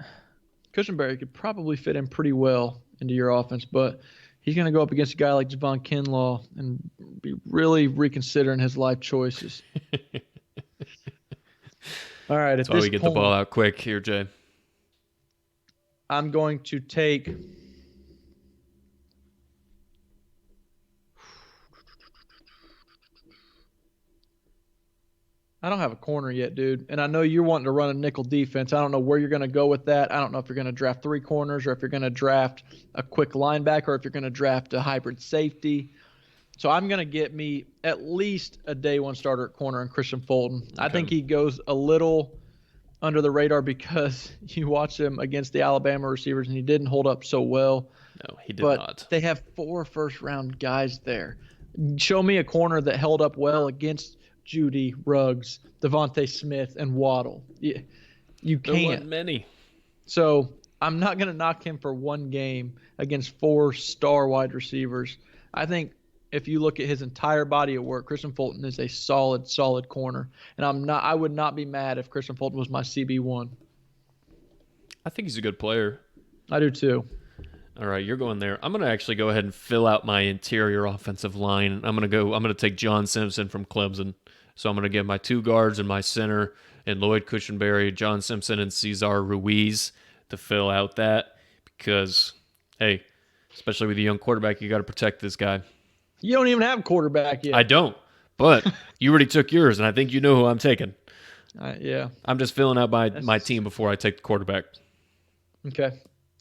Cushenberry could probably fit in pretty well into your offense, but he's going to go up against a guy like Javon Kinlaw and be really reconsidering his life choices. All right. That's why we get the ball out quick here, Jay. I'm going to take... I don't have a corner yet, dude. And I know you're wanting to run a nickel defense. I don't know where you're going to go with that. I don't know if you're going to draft 3 corners or if you're going to draft a quick linebacker or if you're going to draft a hybrid safety. So I'm going to get me at least a day 1 starter at corner in Christian Fulton. Okay. I think he goes a little under the radar because you watch him against the Alabama receivers and he didn't hold up so well. No, he did not. But they have 4 first-round guys there. Show me a corner that held up well against Judy, Ruggs, Devontae Smith, and Waddle. You can't. There weren't many. So I'm not going to knock him for one game against 4 star wide receivers. I think if you look at his entire body of work, Christian Fulton is a solid corner. And I would not be mad if Christian Fulton was my CB1. I think he's a good player. I do too. All right, you're going there. I'm going to actually go ahead and fill out my interior offensive line. I'm going to take John Simpson from Clemson. So I'm going to give my 2 guards and my center and Lloyd Cushenberry, John Simpson, and Cesar Ruiz to fill out that because, hey, especially with a young quarterback, you got to protect this guy. You don't even have a quarterback yet. I don't, but you already took yours, and I think you know who I'm taking. Yeah. I'm just filling out my team before I take the quarterback. Okay.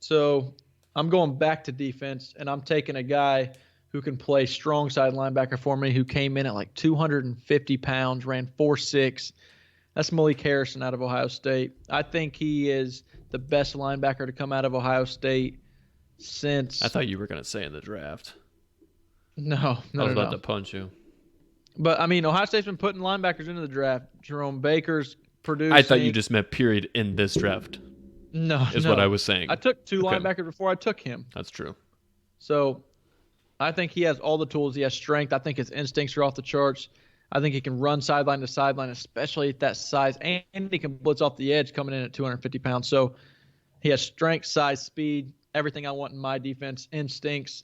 So I'm going back to defense, and I'm taking a guy who can play strong side linebacker for me, who came in at like 250 pounds, ran 4.6. That's Malik Harrison out of Ohio State. I think he is the best linebacker to come out of Ohio State since... I thought you were going to say in the draft. No. I was about to punch you. But I mean, Ohio State's been putting linebackers into the draft. Jerome Baker's producing. I thought you just meant period in this draft. No, is what I was saying. I took two Okay. linebackers before I took him. That's true. So I think he has all the tools. He has strength. I think his instincts are off the charts. I think he can run sideline to sideline, especially at that size, and he can blitz off the edge coming in at 250 pounds. So he has strength, size, speed, everything I want in my defense, instincts.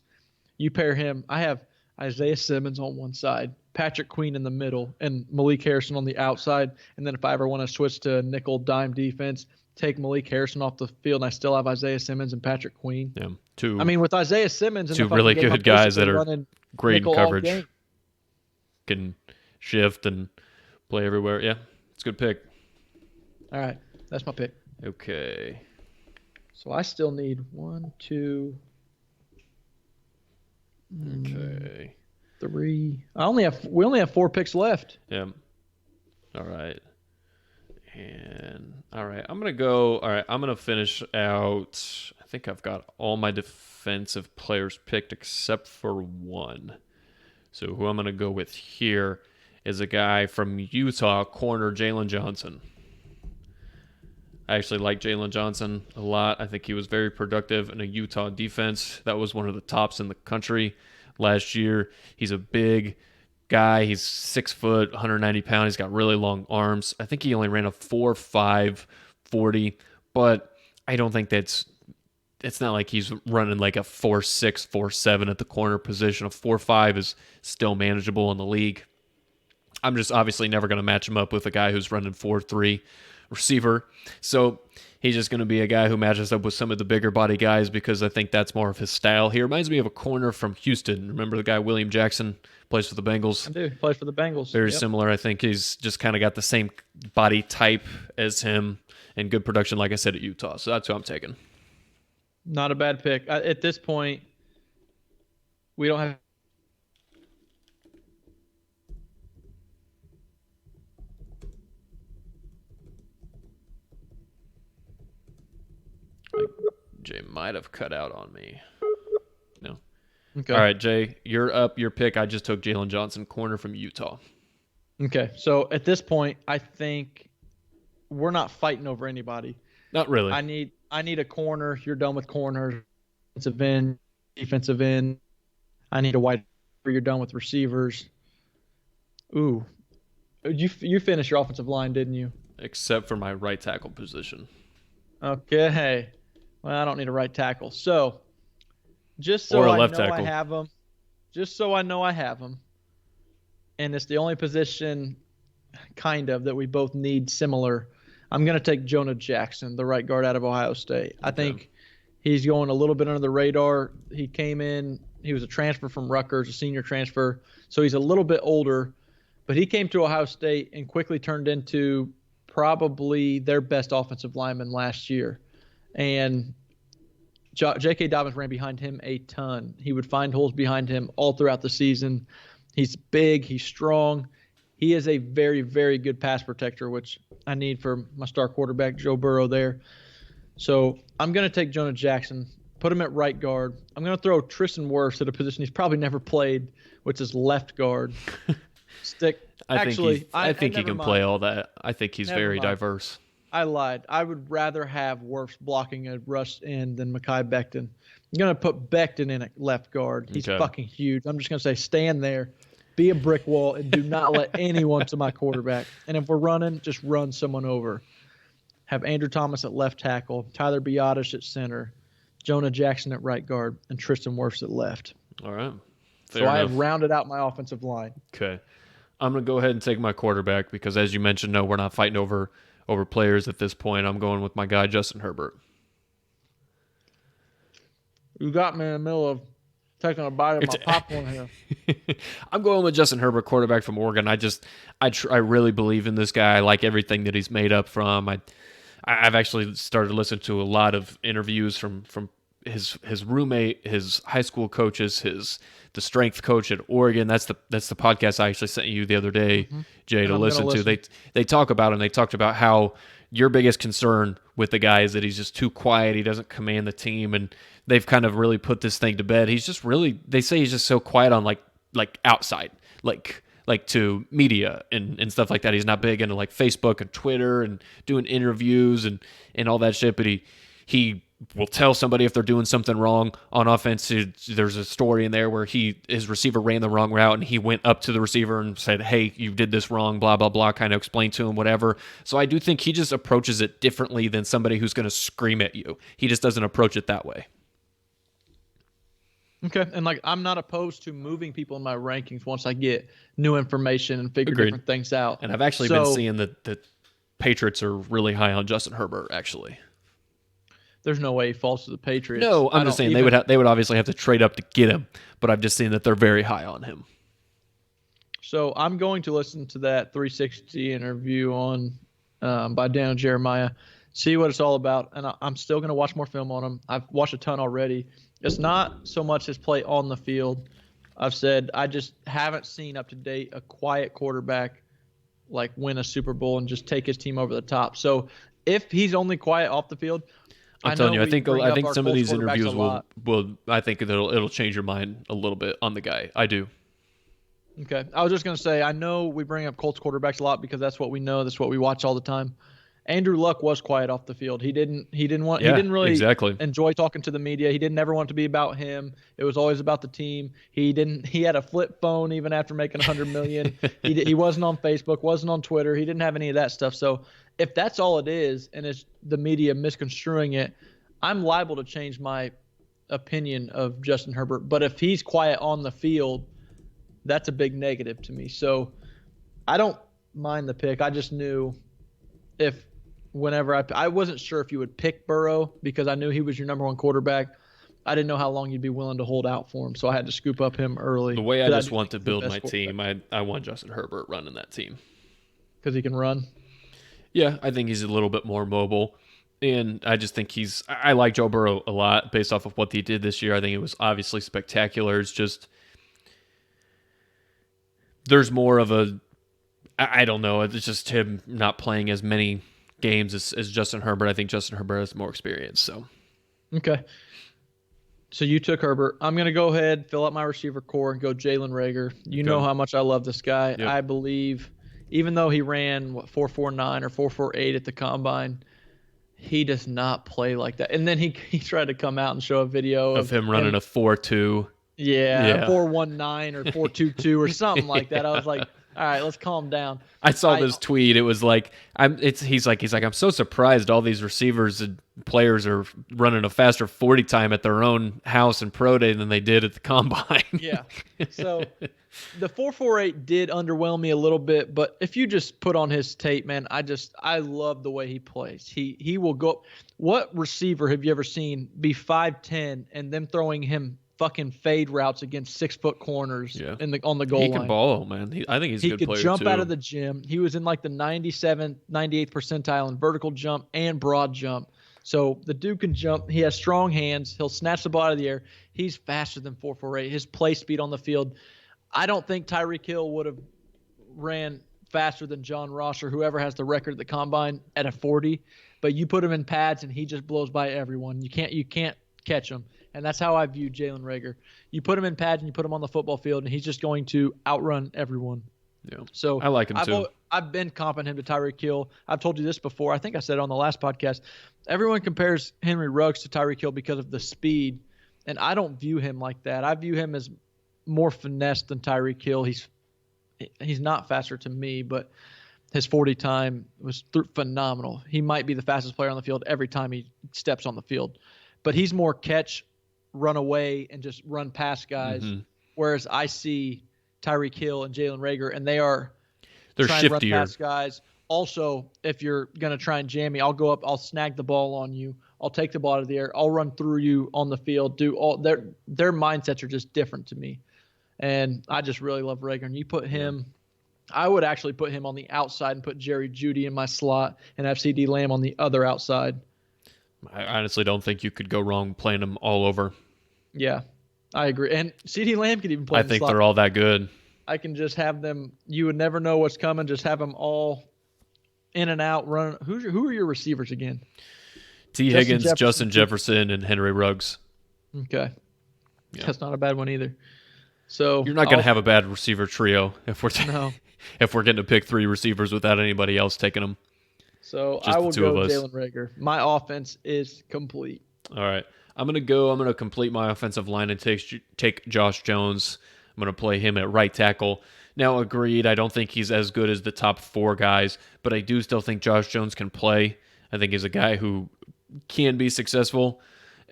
You pair him. I have Isaiah Simmons on one side, Patrick Queen in the middle, and Malik Harrison on the outside. And then if I ever want to switch to nickel dime defense, take Malik Harrison off the field, and I still have Isaiah Simmons and Patrick Queen. Yeah, I mean, with Isaiah Simmons and two if I really can get him good guys that basically are running great in nickel all coverage, game. can shift and play everywhere. Yeah, it's a good pick. All right, that's my pick. Okay. So I still need 1, 2, Okay. 3. We only have 4 picks left. Yeah. All right. And all right, I'm gonna finish out. I think I've got all my defensive players picked except for one. So who I'm gonna go with here is a guy from Utah, corner Jalen Johnson. I actually like Jalen Johnson a lot. I think he was very productive in a Utah defense. That was one of the tops in the country last year. He's a big guy. He's 6 foot, 190 pounds. He's got really long arms. I think he only ran a 4.5 40, but I don't think it's not like he's running like a 4.6, 4.7 at the corner position. A 4.5 is still manageable in the league. I'm just obviously never going to match him up with a guy who's running 4.3 receiver. So he's just going to be a guy who matches up with some of the bigger body guys because I think that's more of his style. He reminds me of a corner from Houston. Remember the guy William Jackson, plays for the Bengals? I do. Plays for the Bengals. Very similar. I think he's just kind of got the same body type as him and good production, like I said, at Utah. So that's who I'm taking. Not a bad pick. At this point, we don't have. Jay might have cut out on me. No. Okay. All right, Jay, you're up. Your pick. I just took Jalen Johnson, corner from Utah. Okay. So at this point, I think we're not fighting over anybody. Not really. I need a corner. You're done with corners. Defensive end, defensive end. I need a wide. You're done with receivers. Ooh, you finished your offensive line, didn't you? Except for my right tackle position. Okay. Well, I don't need a right tackle. So, just so Or a I left know tackle. I have them, just so I know I have them, and it's the only position, kind of, that we both need similar. I'm going to take Jonah Jackson, the right guard out of Ohio State. I think he's going a little bit under the radar. He came in, he was a transfer from Rutgers, a senior transfer, so he's a little bit older, but he came to Ohio State and quickly turned into probably their best offensive lineman last year. And J.K. Dobbins ran behind him a ton. He would find holes behind him all throughout the season. He's big. He's strong. He is a very, very good pass protector, which I need for my star quarterback, Joe Burrow, there. So I'm going to take Jonah Jackson, put him at right guard. I'm going to throw Tristan Wirfs at a position he's probably never played, which is left guard. I think he can play all that. I think he's very diverse. I lied. I would rather have Wirfs blocking a rush end than Mekhi Becton. I'm going to put Becton in at left guard. He's fucking huge. I'm just going to say stand there, be a brick wall, and do not let anyone to my quarterback. And if we're running, just run someone over. Have Andrew Thomas at left tackle, Tyler Biotish at center, Jonah Jackson at right guard, and Tristan Wirfs at left. All right. So I have rounded out my offensive line. Okay. I'm going to go ahead and take my quarterback because, as you mentioned, no, we're not fighting over players at this point. I'm going with my guy, Justin Herbert. You got me in the middle of taking a bite of my popcorn here. I'm going with Justin Herbert, quarterback from Oregon. I really believe in this guy. I like everything that he's made up from. I've actually started to listen to a lot of interviews from his roommate, his high school coaches, the strength coach at Oregon. That's the podcast I actually sent you the other day, Jay, to listen to. They talk about him. They talked about how your biggest concern with the guy is that he's just too quiet. He doesn't command the team, and they've kind of really put this thing to bed. He's just really, they say he's just so quiet on like outside, like like to media and stuff like that. He's not big into like Facebook and Twitter and doing interviews and all that shit, but he will tell somebody if they're doing something wrong on offense. There's a story in there where his receiver ran the wrong route and he went up to the receiver and said, "Hey, you did this wrong, blah, blah, blah," kind of explained to him, whatever. So I do think he just approaches it differently than somebody who's going to scream at you. He just doesn't approach it that way. Okay, and like I'm not opposed to moving people in my rankings once I get new information and figure Agreed. different things out. And I've actually been seeing that the Patriots are really high on Justin Herbert, actually. There's no way he falls to the Patriots. No, I'm just saying they would obviously have to trade up to get him, but I've just seen that they're very high on him. So I'm going to listen to that 360 interview on by Daniel Jeremiah, see what it's all about, and I'm still going to watch more film on him. I've watched a ton already. It's not so much his play on the field. I've said I just haven't seen up to date a quiet quarterback like win a Super Bowl and just take his team over the top. So if he's only quiet off the field, I'm telling you, I think some of these interviews will I think it'll change your mind a little bit on the guy. I do. Okay. I was just going to say, I know we bring up Colts quarterbacks a lot because that's what we know. That's what we watch all the time. Andrew Luck was quiet off the field. He didn't really enjoy talking to the media. He didn't ever want it to be about him. It was always about the team. He had a flip phone even after making $100 million. He wasn't on Facebook, wasn't on Twitter. He didn't have any of that stuff. So if that's all it is and it's the media misconstruing it, I'm liable to change my opinion of Justin Herbert. But if he's quiet on the field, that's a big negative to me. So I don't mind the pick. I just knew whenever I wasn't sure if you would pick Burrow because I knew he was your number one quarterback. I didn't know how long you'd be willing to hold out for him, so I had to scoop up him early. The way I just want to build my team, I want Justin Herbert running that team. Because he can run? Yeah, I think he's a little bit more mobile. And I just think I like Joe Burrow a lot based off of what he did this year. I think it was obviously spectacular. It's just there's more of I don't know. It's just him not playing as many games as Justin Herbert. I think Justin Herbert has more experience. So, okay. So you took Herbert. I'm going to go ahead, fill out my receiver core, and go Jalen Reagor. You know how much I love this guy. Yep. I believe, even though he ran 4.49 or 4.48 at the combine, he does not play like that. And then he tried to come out and show a video of him running a 4.2. Yeah, 4.19 or 4.22 or something like that. I was like, all right, let's calm down. I saw this tweet. It was like, he's like, I'm so surprised all these receivers and players are running a faster 40 time at their own house and pro day than they did at the combine. Yeah. So the 4.48 did underwhelm me a little bit, but if you just put on his tape, man, I love the way he plays. He will go. What receiver have you ever seen be 5'10" and them throwing him fucking fade routes against 6-foot corners on the goal line? He can ball, man. I think he's a good player too. He could jump out of the gym. He was in like the 98th percentile in vertical jump and broad jump. So the dude can jump. He has strong hands. He'll snatch the ball out of the air. He's faster than 4.48. His play speed on the field. I don't think Tyreek Hill would have ran faster than John Ross or whoever has the record at the combine at a 40. But you put him in pads and he just blows by everyone. You can't catch him. And that's how I view Jalen Reagor. You put him in pads and you put him on the football field, and he's just going to outrun everyone. Yeah. So I like him too. I've been comparing him to Tyreek Hill. I've told you this before. I think I said it on the last podcast. Everyone compares Henry Ruggs to Tyreek Hill because of the speed, and I don't view him like that. I view him as more finesse than Tyreek Hill. He's not faster to me, but his 40 time was phenomenal. He might be the fastest player on the field every time he steps on the field, but he's more catch, run away, and just run past guys. Mm-hmm. Whereas I see Tyreek Hill and Jalen Reagor, and they're trying shiftier. To run past guys. Also, if you're going to try and jam me, I'll go up, I'll snag the ball on you, I'll take the ball out of the air, I'll run through you on the field. Their mindsets are just different to me. And I just really love Reagor. And you put him, I would actually put him on the outside and put Jerry Jeudy in my slot and have CeeDee Lamb on the other outside. I honestly don't think you could go wrong playing them all over. Yeah, I agree. And CeeDee Lamb could even play in the slot. I think they're all that good. I can just have them. You would never know what's coming. Just have them all in and out, run. Who are your receivers again? T. Higgins, Justin Jefferson, and Henry Ruggs. Okay. Yeah. That's not a bad one either. So You're not going to have a bad receiver trio if we're no. if we're getting to pick 3 receivers without anybody else taking them. So Just I the will two of go us. Jalen Rager. My offense is complete. All right. I'm going to complete my offensive line and take Josh Jones. I'm going to play him at right tackle. Now, agreed, I don't think he's as good as the top 4 guys, but I do still think Josh Jones can play. I think he's a guy who can be successful,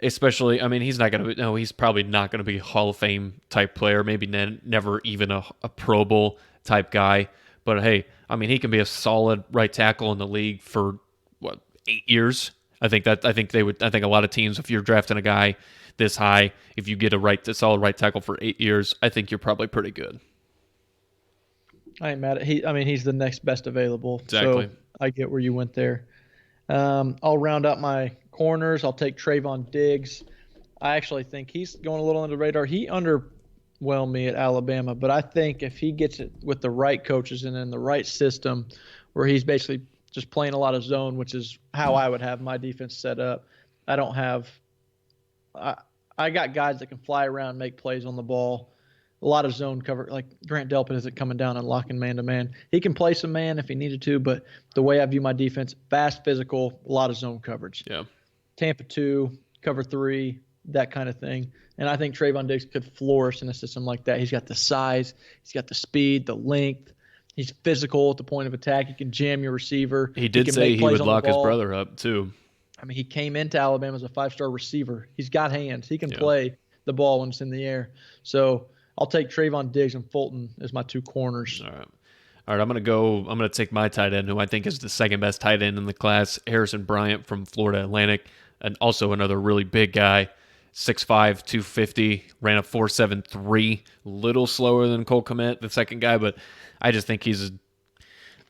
especially, I mean, he's probably not going to be a Hall of Fame type player, maybe never even a Pro Bowl type guy. But hey, I mean, he can be a solid right tackle in the league for 8 years. I think a lot of teams, if you're drafting a guy this high, if you get a solid right tackle for 8 years, I think you're probably pretty good. I ain't mad at he's the next best available. Exactly. So I get where you went there. I'll round out my corners. I'll take Trayvon Diggs. I actually think he's going a little under the radar. He underwhelmed me at Alabama, but I think if he gets it with the right coaches and in the right system, where he's basically just playing a lot of zone, which is how I would have my defense set up. I got guys that can fly around, make plays on the ball. A lot of zone cover. Like Grant Delpit isn't coming down and locking man-to-man. He can play some man if he needed to, but the way I view my defense, fast, physical, a lot of zone coverage. Yeah. Tampa 2, cover 3, that kind of thing. And I think Trayvon Diggs could flourish in a system like that. He's got the size. He's got the speed, the length. He's physical at the point of attack. He can jam your receiver. He did say he would lock his brother up, too. I mean, he came into Alabama as a 5-star receiver. He's got hands. He can play the ball when it's in the air. So I'll take Trayvon Diggs and Fulton as my 2 corners. All right. I'm going to take my tight end, who I think is the second best tight end in the class, Harrison Bryant from Florida Atlantic, and also another really big guy, 6'5", 250, ran a 4.73, little slower than Cole Kmet, the second guy, but I just think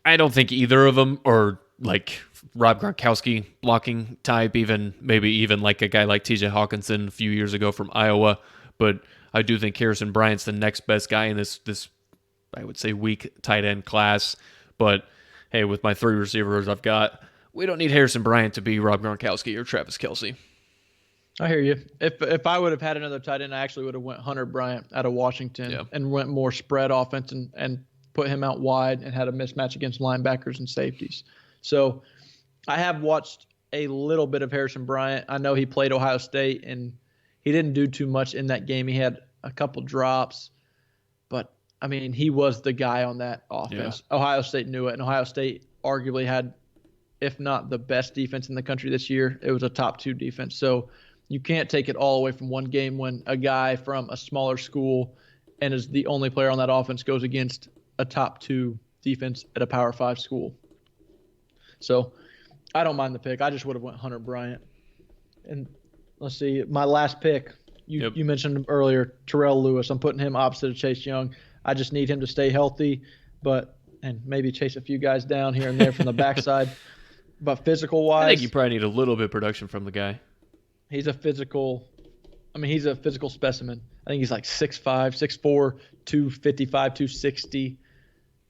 I don't think either of them are like Rob Gronkowski blocking type, maybe even like a guy like TJ Hawkinson a few years ago from Iowa, but I do think Harrison Bryant's the next best guy in this I would say weak tight end class. But hey, with my 3 receivers I've got, we don't need Harrison Bryant to be Rob Gronkowski or Travis Kelce. I hear you. If I would have had another tight end, I actually would have went Hunter Bryant out of Washington and went more spread offense and put him out wide and had a mismatch against linebackers and safeties. So I have watched a little bit of Harrison Bryant. I know he played Ohio State and he didn't do too much in that game. He had a couple drops, but I mean, he was the guy on that offense. Yeah. Ohio State knew it, and Ohio State arguably had, if not the best defense in the country this year. It was a top 2 defense. So you can't take it all away from one game when a guy from a smaller school and is the only player on that offense goes against a top 2 defense at a Power 5 school. So I don't mind the pick. I just would have went Hunter Bryant. And let's see, my last pick, you mentioned him earlier, Terrell Lewis. I'm putting him opposite of Chase Young. I just need him to stay healthy, and maybe chase a few guys down here and there from the backside. But physical-wise, I think you probably need a little bit of production from the guy. He's a physical specimen. I think he's like 6'5", 6'4", 255, 260.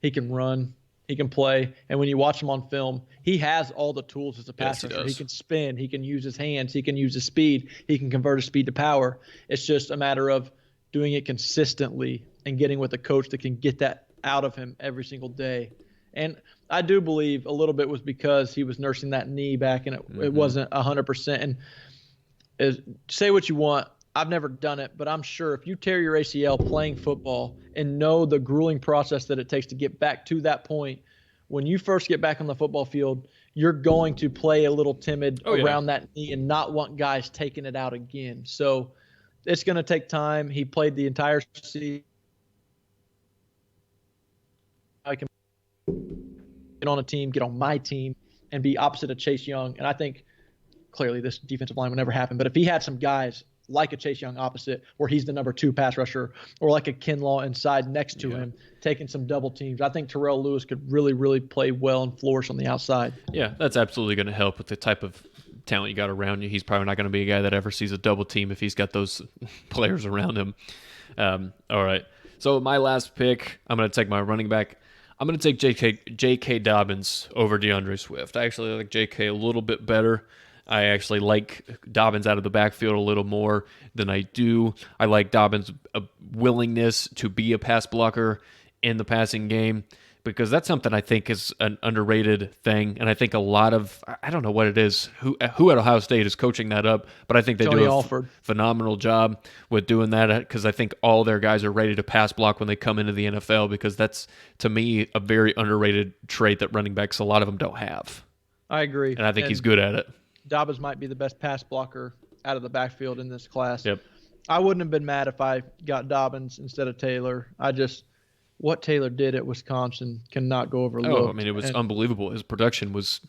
He can run. He can play. And when you watch him on film, he has all the tools as a pass rusher. He can spin. He can use his hands. He can use his speed. He can convert his speed to power. It's just a matter of doing it consistently and getting with a coach that can get that out of him every single day. And I do believe a little bit was because he was nursing that knee back and it wasn't 100%. And say what you want. I've never done it, but I'm sure if you tear your ACL playing football and know the grueling process that it takes to get back to that point, when you first get back on the football field, you're going to play a little timid around that knee and not want guys taking it out again. So it's going to take time. He played the entire season. I can get on a team, get on my team, and be opposite of Chase Young. And I think clearly this defensive line would never happen. But if he had some guys like a Chase Young opposite, where he's the number 2 pass rusher, or like a Kinlaw inside next to him, taking some double teams, I think Terrell Lewis could really, really play well and flourish on the outside. Yeah, that's absolutely going to help with the type of talent you got around you. He's probably not going to be a guy that ever sees a double team if he's got those players around him. All right. So my last pick, I'm going to take my running back. I'm going to take J.K. Dobbins over DeAndre Swift. I actually like J.K. a little bit better I actually like Dobbins out of the backfield a little more than I do. I like Dobbins' willingness to be a pass blocker in the passing game, because that's something I think is an underrated thing. And I think a lot of, I don't know what it is, who at Ohio State is coaching that up, but I think they Tony do a Alford. phenomenal job with doing that, because I think all their guys are ready to pass block when they come into the NFL, because that's, to me, a very underrated trait that running backs, a lot of them don't have. I agree. And I think he's good at it. Dobbins might be the best pass blocker out of the backfield in this class. Yep. I wouldn't have been mad if I got Dobbins instead of Taylor. What Taylor did at Wisconsin cannot go overlooked. Oh, I mean, it was unbelievable. His production was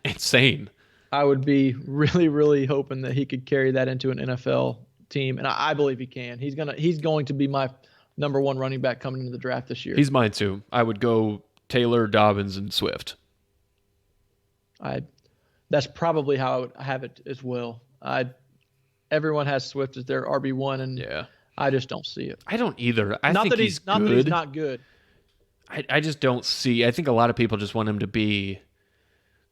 insane. I would be really, really hoping that he could carry that into an NFL team, and I believe he can. He's going to be my number one running back coming into the draft this year. He's mine too. I would go Taylor, Dobbins, and Swift. That's probably how I would have it as well. Everyone has Swift as their RB1, and yeah. I just don't see it. I don't either. Not think that he's not good. I just don't see. I think a lot of people just want him to be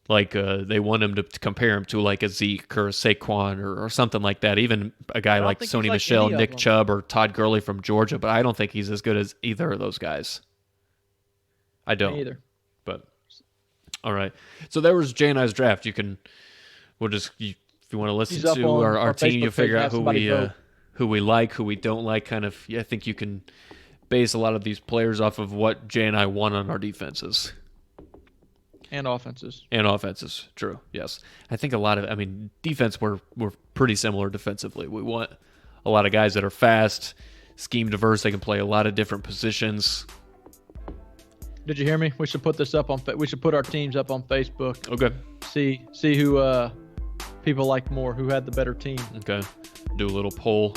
like they want him to compare him to like a Zeke or a Saquon or something like that. Even a guy like Sony Michel, Nick Chubb, or Todd Gurley from Georgia. But I don't think he's as good as either of those guys. I don't either. But all right. So there was Jay and I's draft. If you want to listen to our team, you'll figure out who we like, who we don't like. Kind of, I think you can base a lot of these players off of what Jay and I want on our defenses. And offenses. True, yes. I think defense, we're pretty similar defensively. We want a lot of guys that are fast, scheme diverse. They can play a lot of different positions. Did you hear me? We should put this up we should put our teams up on Facebook. Okay. See who people like more, who had the better team. Okay. Do a little poll.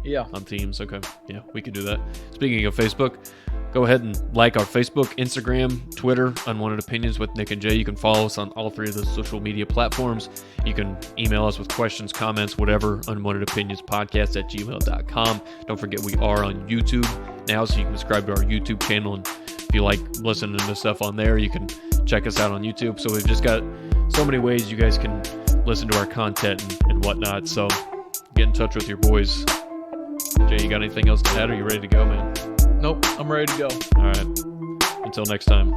Yeah. On teams. Okay. Yeah, we could do that. Speaking of Facebook, go ahead and like our Facebook, Instagram, Twitter, Unwanted Opinions with Nick and Jay. You can follow us on all three of those social media platforms. You can email us with questions, comments, whatever, unwantedopinionspodcast@gmail.com. Don't forget we are on YouTube now, so you can subscribe to our YouTube channel. And if you like listening to stuff on there, you can check us out on YouTube. So we've just got so many ways you guys can listen to our content and whatnot. So get in touch with your boys. Jay, you got anything else to add? Are you ready to go, man? Nope, I'm ready to go. All right. Until next time.